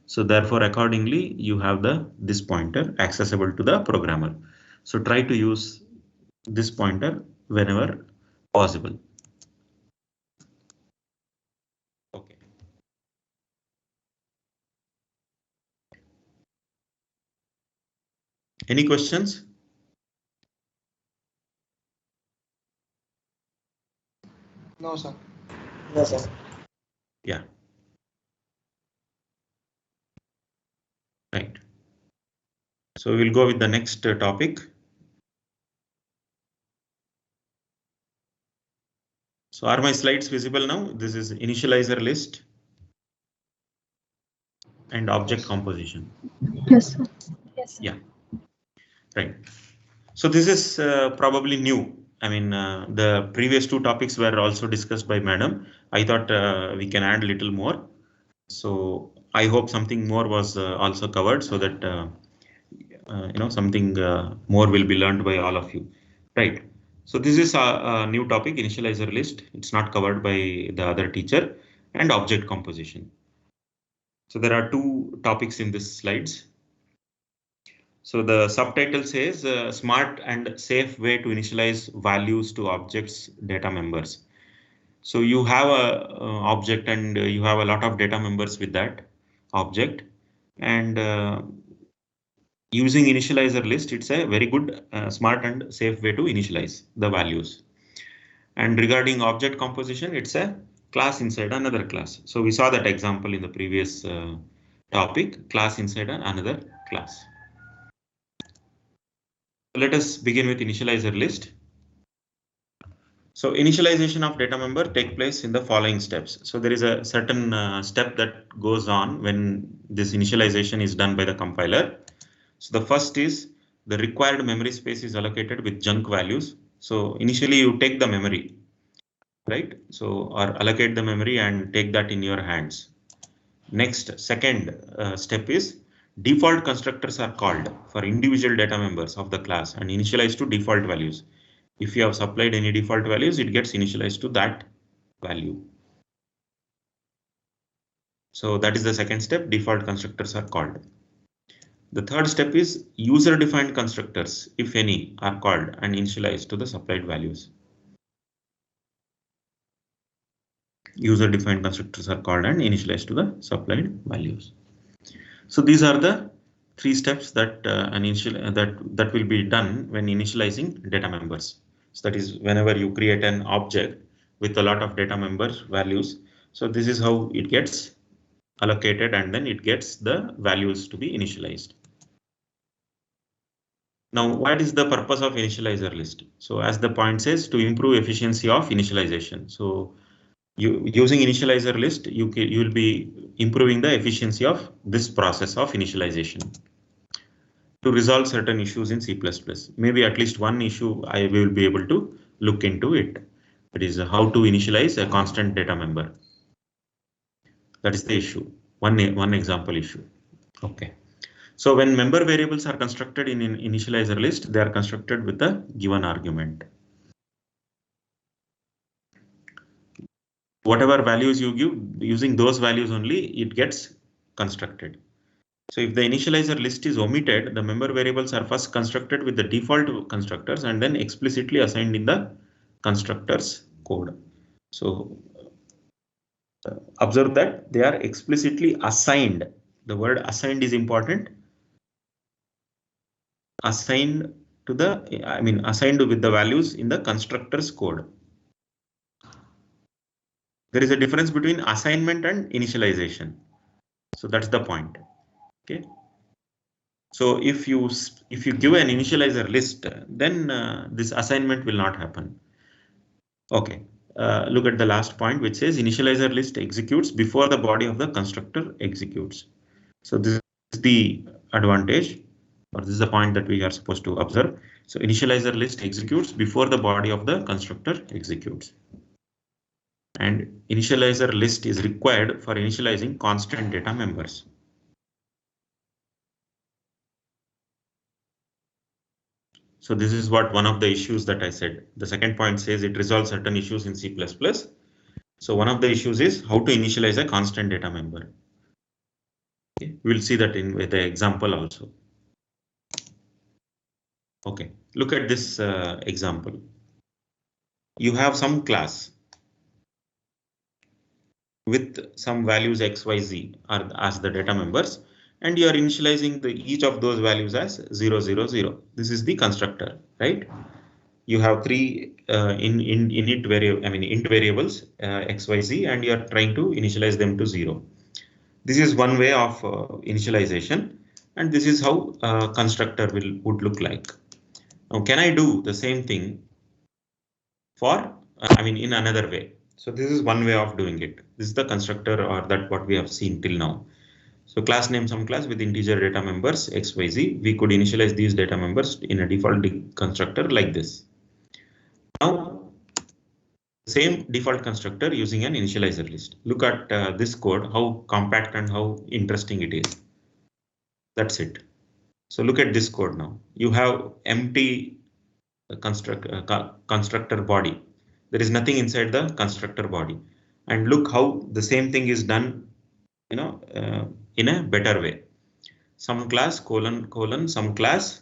So therefore, accordingly, you have this pointer accessible to the programmer. So try to use this pointer whenever possible. Okay. Any questions? No, sir. Yes, sir. Yeah. Right. So we'll go with the next topic. So are my slides visible now? This is initializer list and object composition. Yes, sir. Yeah. Right. So this is probably new. I mean, the previous two topics were also discussed by Madam. I thought we can add a little more. So I hope something more was also covered, so that something more will be learned by all of you. Right. So this is a new topic, initializer list. It's not covered by the other teacher, and object composition. So there are two topics in this slides. So the subtitle says smart and safe way to initialize values to objects data members. So you have a object, and you have a lot of data members with that object, and using initializer list, it's a very good, smart and safe way to initialize the values. And regarding object composition, it's a class inside another class. So we saw that example in the previous topic, class inside another class. Let us begin with initializer list. So initialization of data member take place in the following steps. So there is a certain step that goes on when this initialization is done by the compiler. So the first is the required memory space is allocated with junk values. So initially you take the memory, right? So or allocate the memory and take that in your hands. Next, second step is default constructors are called for individual data members of the class and initialized to default values. If you have supplied any default values, it gets initialized to that value. So that is the second step, default constructors are called. The third step is user defined constructors, if any, are called and initialized to the supplied values. User defined constructors are called and initialized to the supplied values. So these are the three steps that that will be done when initializing data members. So that is whenever you create an object with a lot of data members values. So this is how it gets allocated, and then it gets the values to be initialized. Now, what is the purpose of initializer list? So as the point says, to improve efficiency of initialization. So using initializer list, you will be improving the efficiency of this process of initialization to resolve certain issues in C++. Maybe at least one issue I will be able to look into it. That is how to initialize a constant data member. That is the issue. One example issue. Okay. So when member variables are constructed in an initializer list, they are constructed with a given argument. Whatever values you give, using those values only, it gets constructed. So if the initializer list is omitted, the member variables are first constructed with the default constructors and then explicitly assigned in the constructors code. So observe that they are explicitly assigned. The word assigned is important. Assigned to the, assigned with the values in the constructors code. There is a difference between assignment and initialization. So that's the point. Okay. So if you give an initializer list, then this assignment will not happen. Okay. Look at the last point, which says initializer list executes before the body of the constructor executes. So this is the advantage, or this is the point that we are supposed to observe. So initializer list executes before the body of the constructor executes. And initializer list is required for initializing constant data members. So this is what one of the issues that I said. The second point says it resolves certain issues in C++. So one of the issues is how to initialize a constant data member. Okay. We'll see that with the example also. Okay, look at this example. You have some class with some values x, y, z are as the data members, and you are initializing each of those values as 0, 0, 0. This is the constructor, right? You have three int variables x, y, z, and you are trying to initialize them to 0. This is one way of initialization, and this is how constructor would look like. Now, can I do the same thing for in another way? So this is one way of doing it. This is the constructor, or that what we have seen till now. So class name some class with integer data members x, y, z. We could initialize these data members in a default constructor like this. Now, same default constructor using an initializer list. Look at this code, how compact and how interesting it is. That's it. So look at this code now. You have empty constructor body. There is nothing inside the constructor body. And look how the same thing is done, in a better way. Some class colon some class,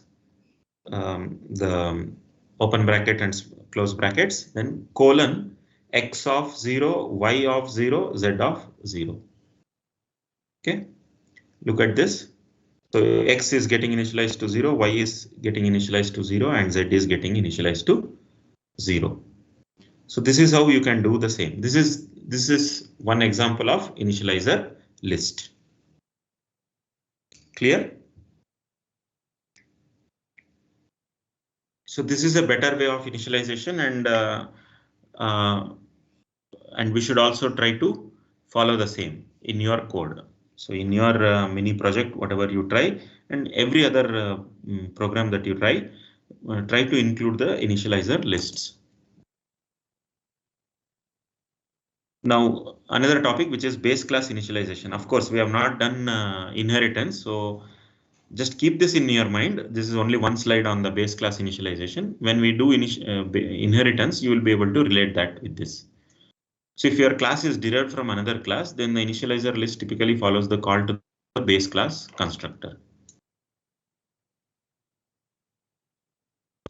the open bracket and close brackets, then colon x of 0, y of 0, z of 0. Okay, look at this. So x is getting initialized to 0, y is getting initialized to 0, and z is getting initialized to 0. So this is how you can do the same. This is one example of initializer list. Clear? So this is a better way of initialization, and we should also try to follow the same in your code. So in your mini project, whatever you try, and every other program that you try to include the initializer lists. Now another topic, which is base class initialization. Of course, we have not done inheritance, so just keep this in your mind. This is only one slide on the base class initialization. When we do inheritance, you will be able to relate that with this. So if your class is derived from another class, then the initializer list typically follows the call to the base class constructor.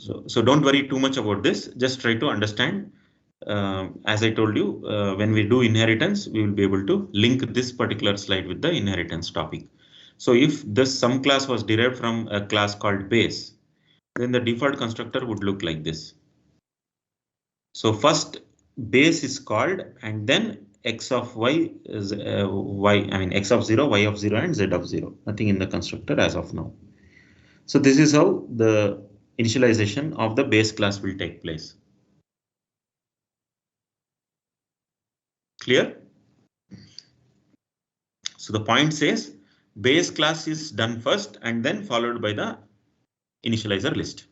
So don't worry too much about this. Just try to understand. As I told you, when we do inheritance, we will be able to link this particular slide with the inheritance topic. So if this some class was derived from a class called base, then the default constructor would look like this. So first base is called, and then x of y is x of 0, y of 0, and z of 0. Nothing in the constructor as of now. So this is how the initialization of the base class will take place. Clear? So the point says base class is done first and then followed by the initializer list.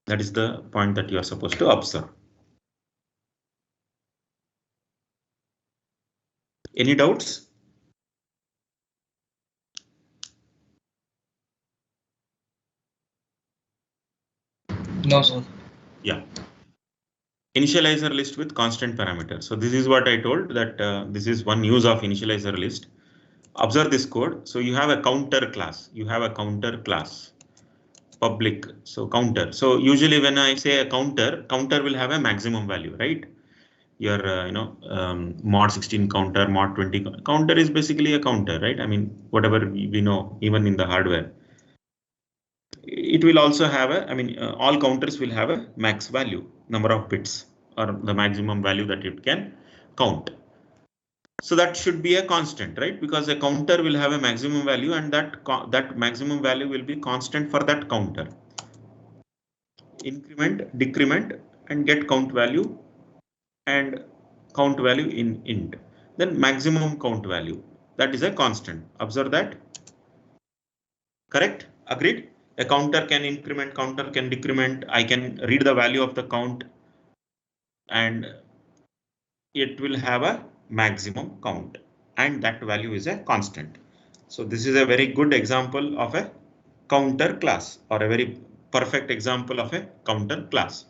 That is the point that you are supposed to observe. Any doubts? No, sir. Yeah. Initializer list with constant parameter. So this is what I told, that this is one use of initializer list. Observe this code. So you have a counter class. You have a counter class. Public. So counter. So usually when I say a counter will have a maximum value, right? Your mod 16 counter, mod 20 counter is basically a counter, right? I mean, whatever we know, even in the hardware, it will also have a, all counters will have a max value, number of bits, or the maximum value that it can count. So that should be a constant, right? Because a counter will have a maximum value, and that maximum value will be constant for that counter. Increment, decrement, and get count value, and count value in int. Then maximum count value, that is a constant. Observe that. Correct? Agreed? A counter can increment, counter can decrement. I can read the value of the count, and it will have a maximum count, and that value is a constant. So this is a very good example of a counter class, or a very perfect example of a counter class.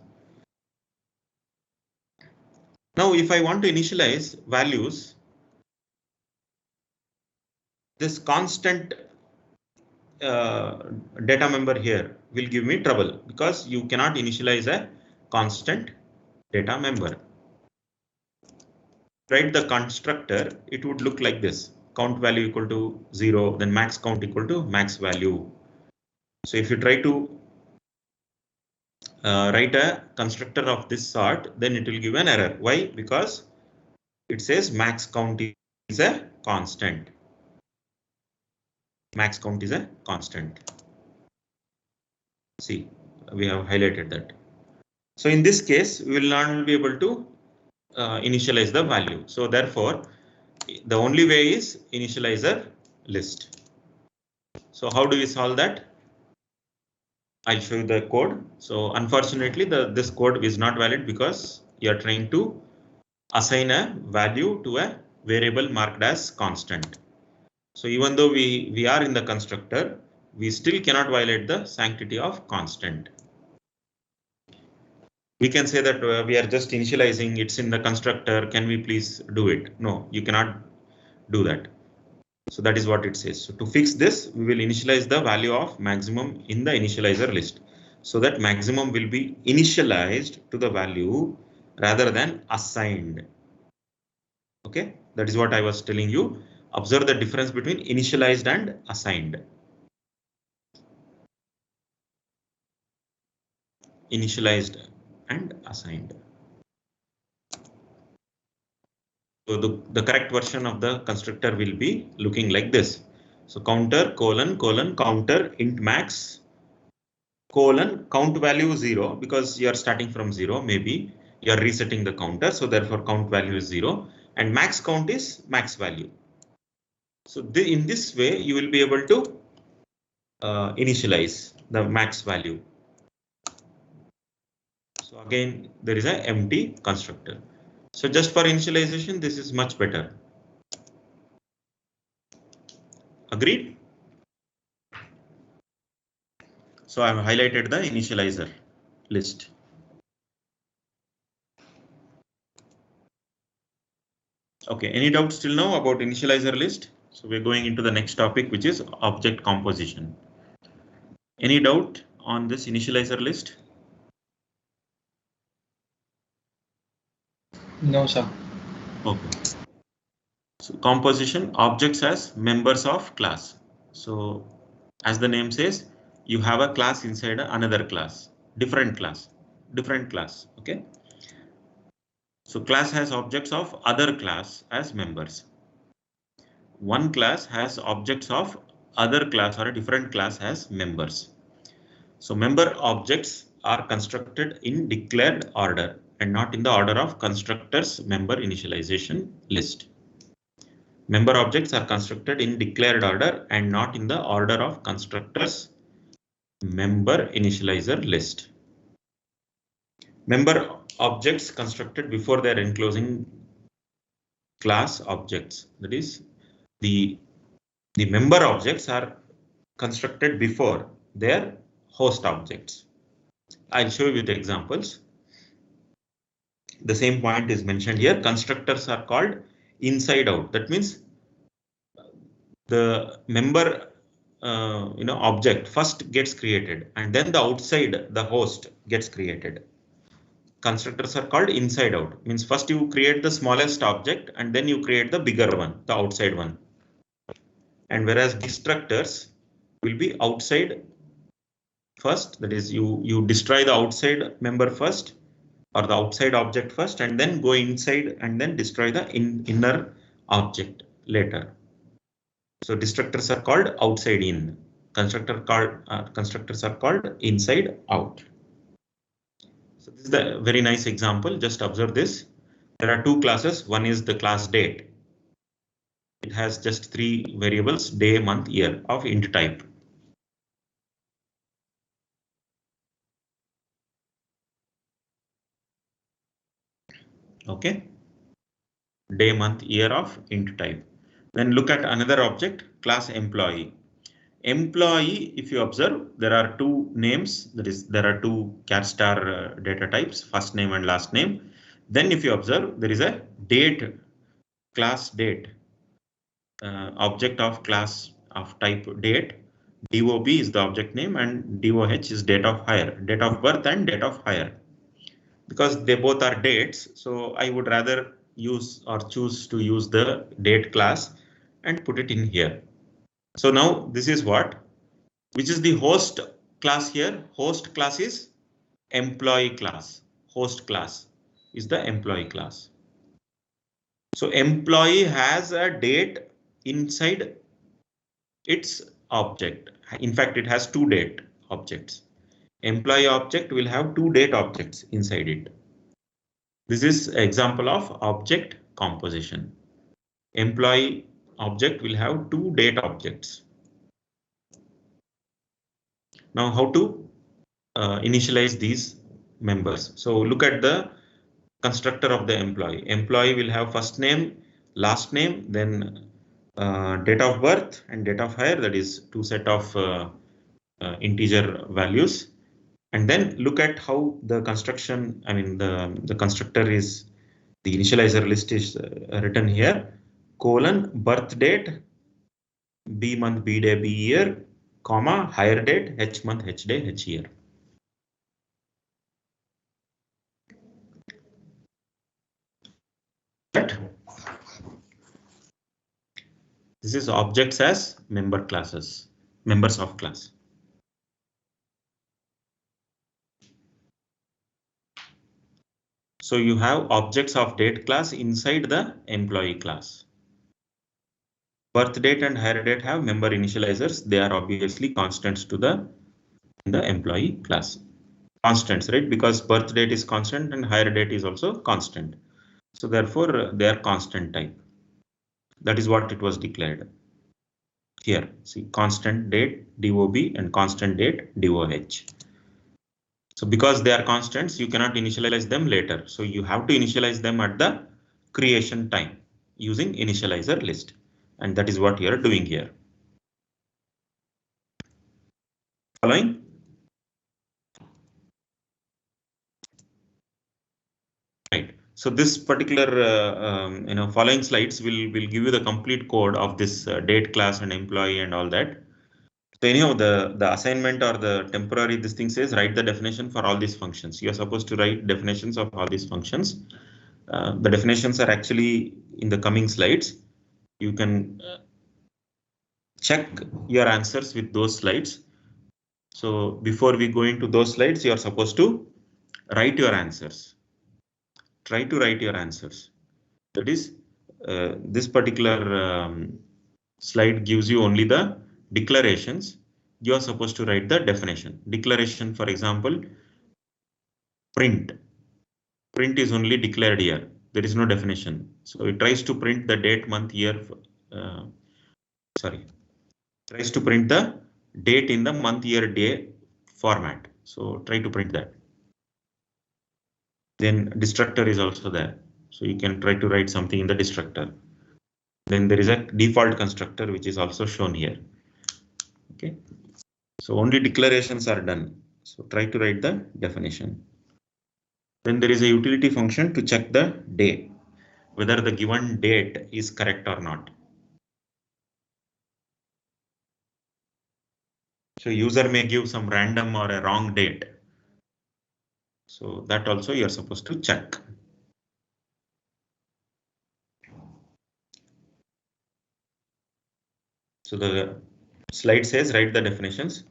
Now, if I want to initialize values, this constant data member here will give me trouble, because you cannot initialize a constant data member. Write the constructor, it would look like this: count value equal to 0, then max count equal to max value. So if you try to write a constructor of this sort, then it will give an error. Why? Because it says max count is a constant. Max count is a constant. See, we have highlighted that. So in this case, we will not be able to initialize the value. So therefore, the only way is initializer list. So how do we solve that? I'll show you the code. So unfortunately, this code is not valid because you are trying to assign a value to a variable marked as constant. So even though we are in the constructor, we still cannot violate the sanctity of constant. We can say that we are just initializing, it's in the constructor. Can we please do it? No, you cannot do that. So that is what it says. So to fix this, we will initialize the value of maximum in the initializer list, so that maximum will be initialized to the value rather than assigned. Okay, that is what I was telling you. Observe the difference between initialized and assigned. Initialized and assigned. So the correct version of the constructor will be looking like this. So counter colon counter int max colon count value 0, because you are starting from 0. Maybe you are resetting the counter, so therefore count value is 0 and max count is max value. So in this way you will be able to initialize the max value. So again there is an empty constructor. So just for initialization this is much better. Agreed? So I have highlighted the initializer list. Okay, any doubts till now about initializer list? So we're going into the next topic, which is object composition. Any doubt on this initializer list? No, sir. Okay. So composition, objects as members of class. So as the name says, you have a class inside another class, different class. Okay. So class has objects of other class as members. One class has objects of other class or a different class as members. So member objects are constructed in declared order and not in the order of constructor's member initialization list. Member objects are constructed in declared order and not in the order of constructor's member initializer list. Member objects constructed before their enclosing class objects. That is, the member objects are constructed before their host objects. I'll show you with examples. The same point is mentioned here. Constructors are called inside out. That means the member object first gets created and then the outside, the host, gets created. Constructors are called inside out. Means first you create the smallest object and then you create the bigger one, the outside one. And whereas destructors will be outside first, that is you destroy the outside member first or the outside object first and then go inside and then destroy the inner object later. So destructors are called outside in. Constructors are called inside out. So this is the very nice example. Just observe this. There are two classes. One is the class date. It has just 3 variables: day, month, year of int type. Okay. Day, month, year of int type. Then look at another object, class employee. Employee, if you observe, there are two names. That is, there are two char star data types, first name and last name. Then if you observe, there is a date, class date, object of class of type date. DOB is the object name and DOH is date of hire, date of birth and date of hire. Because they both are dates, so I would rather use or choose to use the date class and put it in here. So now this is what, which is the host class here. Host class is employee class. Host class is the employee class. So employee has a date inside its object. In fact, it has two date objects. Employee object will have two date objects inside it. This is an example of object composition. employee object will have two date objects. Now, how to initialize these members? So look at the constructor of the employee. Employee will have first name, last name, then date of birth and date of hire, that is two set of integer values. And then look at how the construction, I mean the constructor is, the initializer list is written here, colon, birth date, B month, B day, B year, comma, hire date, H month, H day, H year. This is objects as member classes, members of class. So you have objects of date class inside the employee class. Birth date and hire date have member initializers. They are obviously constants to the employee class. Constants, right? Because birth date is constant and hire date is also constant. So therefore they are constant type. That is what it was declared. Here, see, constant date DOB and constant date DOH. So because they are constants, you cannot initialize them later. So you have to initialize them at the creation time using initializer list. And that is what you are doing here. Following? Right. So this particular following slides will give you the complete code of this date class and employee and all that. So anyhow, the assignment or the temporary this thing says write the definition for all these functions. You are supposed to write definitions of all these functions. The definitions are actually in the coming slides. You can check your answers with those slides. So before we go into those slides, you are supposed to write your answers. Try to write your answers. That is, this particular slide gives you only the declarations. You are supposed to write the definition. Declaration, for example, print. Print is only declared here. There is no definition. So it tries to print the date, month, year. Tries to print the date in the month, year, day format. So try to print that. Then destructor is also there. So you can try to write something in the destructor. Then there is a default constructor, which is also shown here. Okay. So only declarations are done. So try to write the definition. Then there is a utility function to check the day, whether the given date is correct or not. So user may give some random or a wrong date. So that also you're supposed to check. So the slide says write the definitions.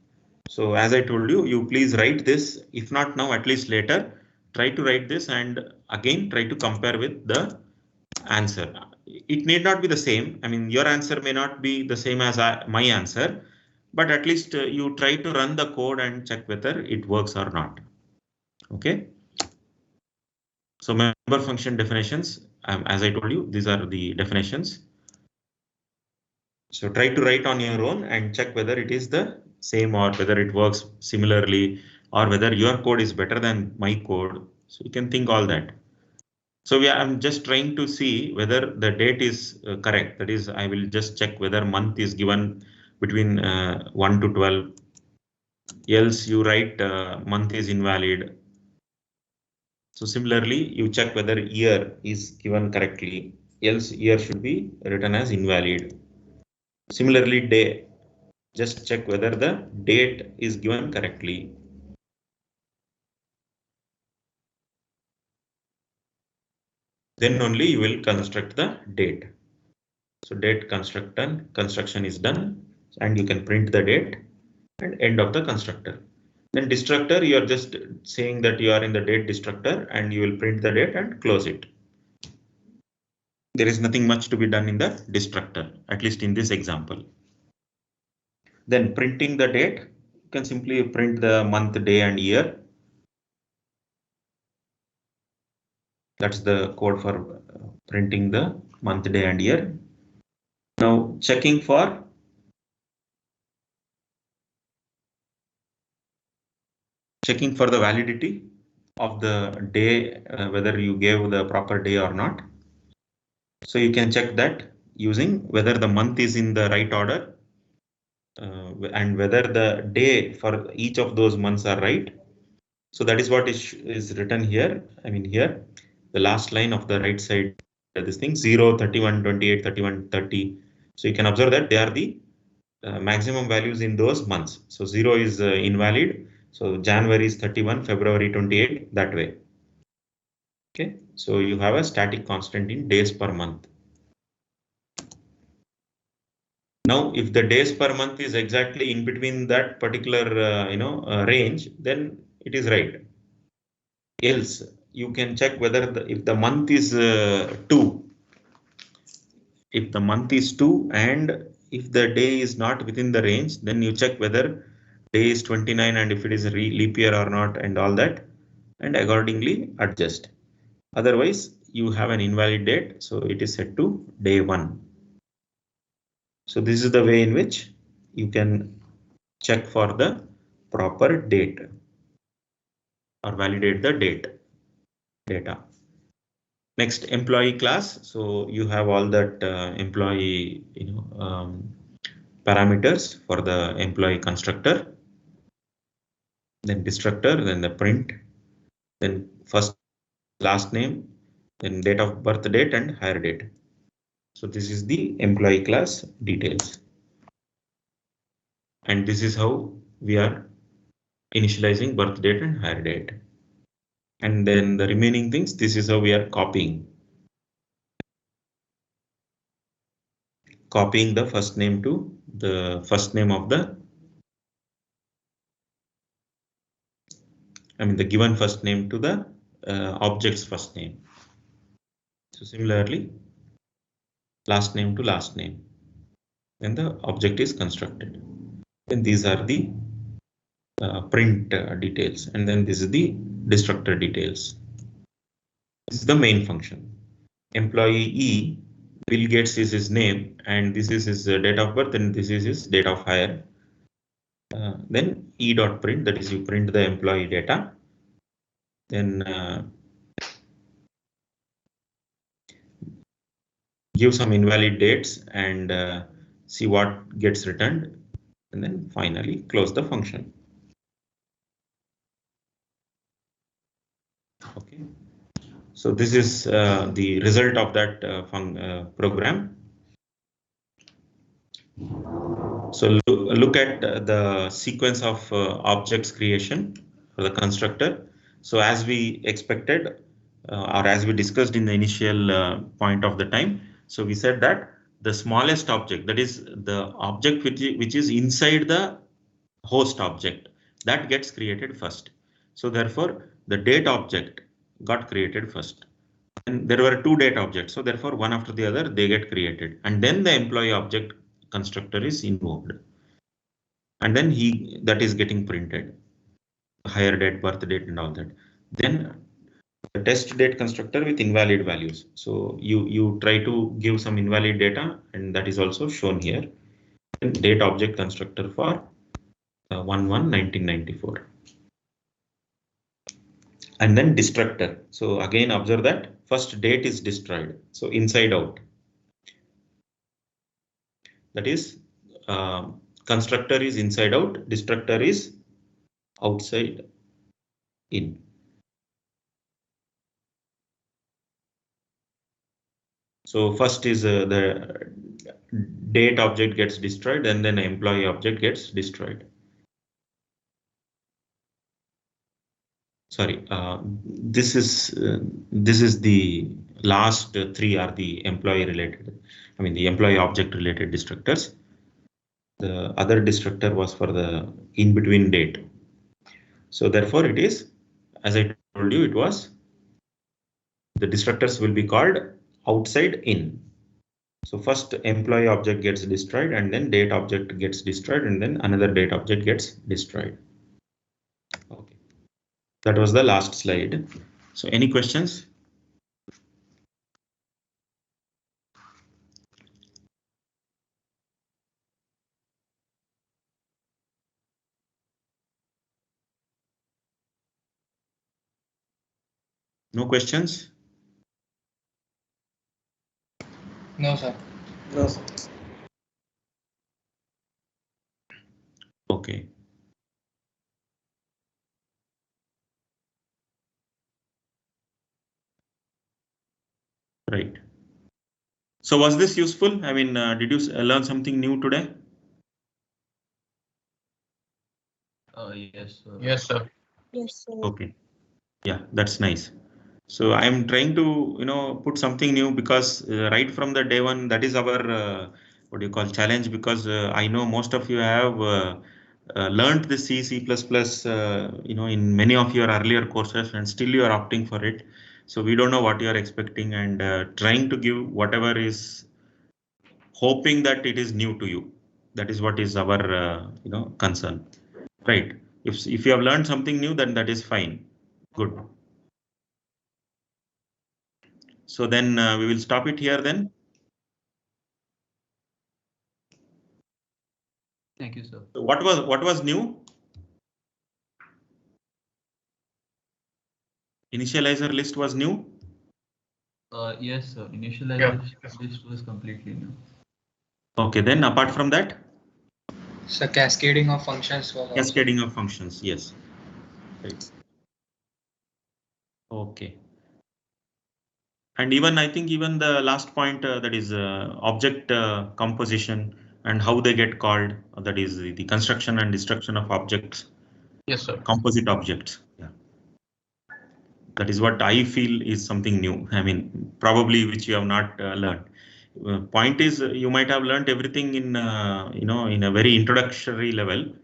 So as I told you, you please write this. If not now, at least later, try to write this and again try to compare with the answer. It need not be the same. I mean, your answer may not be the same as my answer, but at least you try to run the code and check whether it works or not. Okay. So member function definitions, as I told you, these are the definitions. So try to write on your own and check whether it is the same or whether it works similarly or whether your code is better than my code. So you can think all that. So I'm just trying to see whether the date is correct. That is, I will just check whether month is given between 1 to 12. Else you write month is invalid. So similarly, you check whether year is given correctly. Else year should be written as invalid. Similarly, day, just check whether the date is given correctly. Then only you will construct the date. So date construction is done and you can print the date and end of the constructor. Then destructor, you are just saying that you are in the date destructor and you will print the date and close it. There is nothing much to be done in the destructor, at least in this example. Then printing the date, you can simply print the month, day and year. That's the code for printing the month, day and year. Now checking for the validity of the day, whether you gave the proper day or not. So you can check that using whether the month is in the right order and whether the day for each of those months are right. So that is what is written here. I mean here, the last line of the right side, this thing 0, 31, 28, 31, 30. So you can observe that they are the maximum values in those months. So 0 is invalid. So January is 31, February 28, that way. Okay, so you have a static constant in days per month. Now, if the days per month is exactly in between that particular range, then it is right. Else, you can check whether if the month is 2. If the month is 2 and if the day is not within the range, then you check whether day is 29 and if it is a leap year or not and all that, and accordingly adjust. Otherwise, you have an invalid date, so it is set to day 1. So this is the way in which you can check for the proper date or validate the data. Next, employee class. So you have all that employee parameters for the employee constructor, then destructor, then the print, then first last name, then date of birth date and hire date. So this is the employee class details. And this is how we are initializing birth date and hire date. And then the remaining things, this is how we are copying the first name to the first name of the, the given first name to the object's first name. So similarly, last name to last name. Then the object is constructed. Then these are the print details, and then this is the destructor details. This is the main function. Employee E, Bill Gates is his name, and this is his date of birth, and this is his date of hire. Then E.print, that is you print the employee data. Then give some invalid dates and see what gets returned, and then finally close the function. Okay, so this is the result of that program. So look at the sequence of objects creation for the constructor. So as we expected, or as we discussed in the initial point of the time, so we said that the smallest object, that is the object which is inside the host object, that gets created first. So therefore, the date object got created first. And there were 2 date objects, so therefore one after the other they get created, and then the employee object constructor is invoked, and then that is getting printed, hire date, birth date, and all that. Then the test date constructor with invalid values. So you try to give some invalid data, and that is also shown here. And date object constructor for 1/1/1994. And then destructor. So again observe that first date is destroyed. So inside out. That is constructor is inside out, destructor is outside in. So first is the date object gets destroyed, and then employee object gets destroyed. Sorry, this is the last 3 are the employee related. The employee object related destructors. The other destructor was for the in between date. So therefore it is, as I told you, it was the destructors will be called outside in. So first employee object gets destroyed, and then date object gets destroyed, and then another date object gets destroyed. Okay, that was the last slide. So any questions? No questions? No, sir. No, sir. Okay. Right. So was this useful? I mean, did you learn something new today? Yes, sir. Yes, sir. Yes, sir. Okay. Yeah, that's nice. So I'm trying to, put something new because right from the day one, that is our what do you call challenge, because I know most of you have learned the C++, in many of your earlier courses, and still you are opting for it. So we don't know what you are expecting, and trying to give whatever is, hoping that it is new to you. That is what is our concern, right? If you have learned something new, then that is fine. Good. So then we will stop it here then. Thank you, sir. So what was new? Initializer list was new. Yes, sir. Yeah. Initialization list was completely new. Okay, then apart from that, So cascading of functions was also. cascading of functions. Yes. Right. Okay. And even I think even the last point, that is object composition and how they get called. That is the construction and destruction of objects, Yes, sir. composite objects. Yeah. That is what I feel is something new. I mean, probably which you have not learned. Point is, you might have learned everything in in a very introductory level.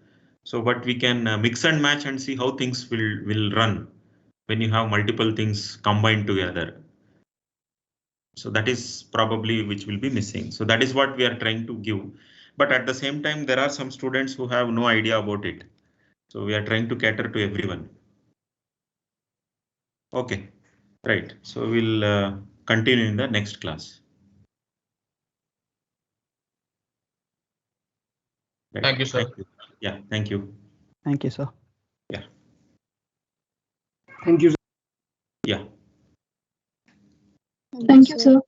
So, but we can mix and match and see how things will run when you have multiple things combined together. So that is probably which will be missing. So that is what we are trying to give. But at the same time, there are some students who have no idea about it. So we are trying to cater to everyone. Okay, right. So we'll continue in the next class. Right. Thank you, sir. Thank you. Yeah, thank you. Thank you, sir. Yeah. Thank you. Yeah. Thank you, sir.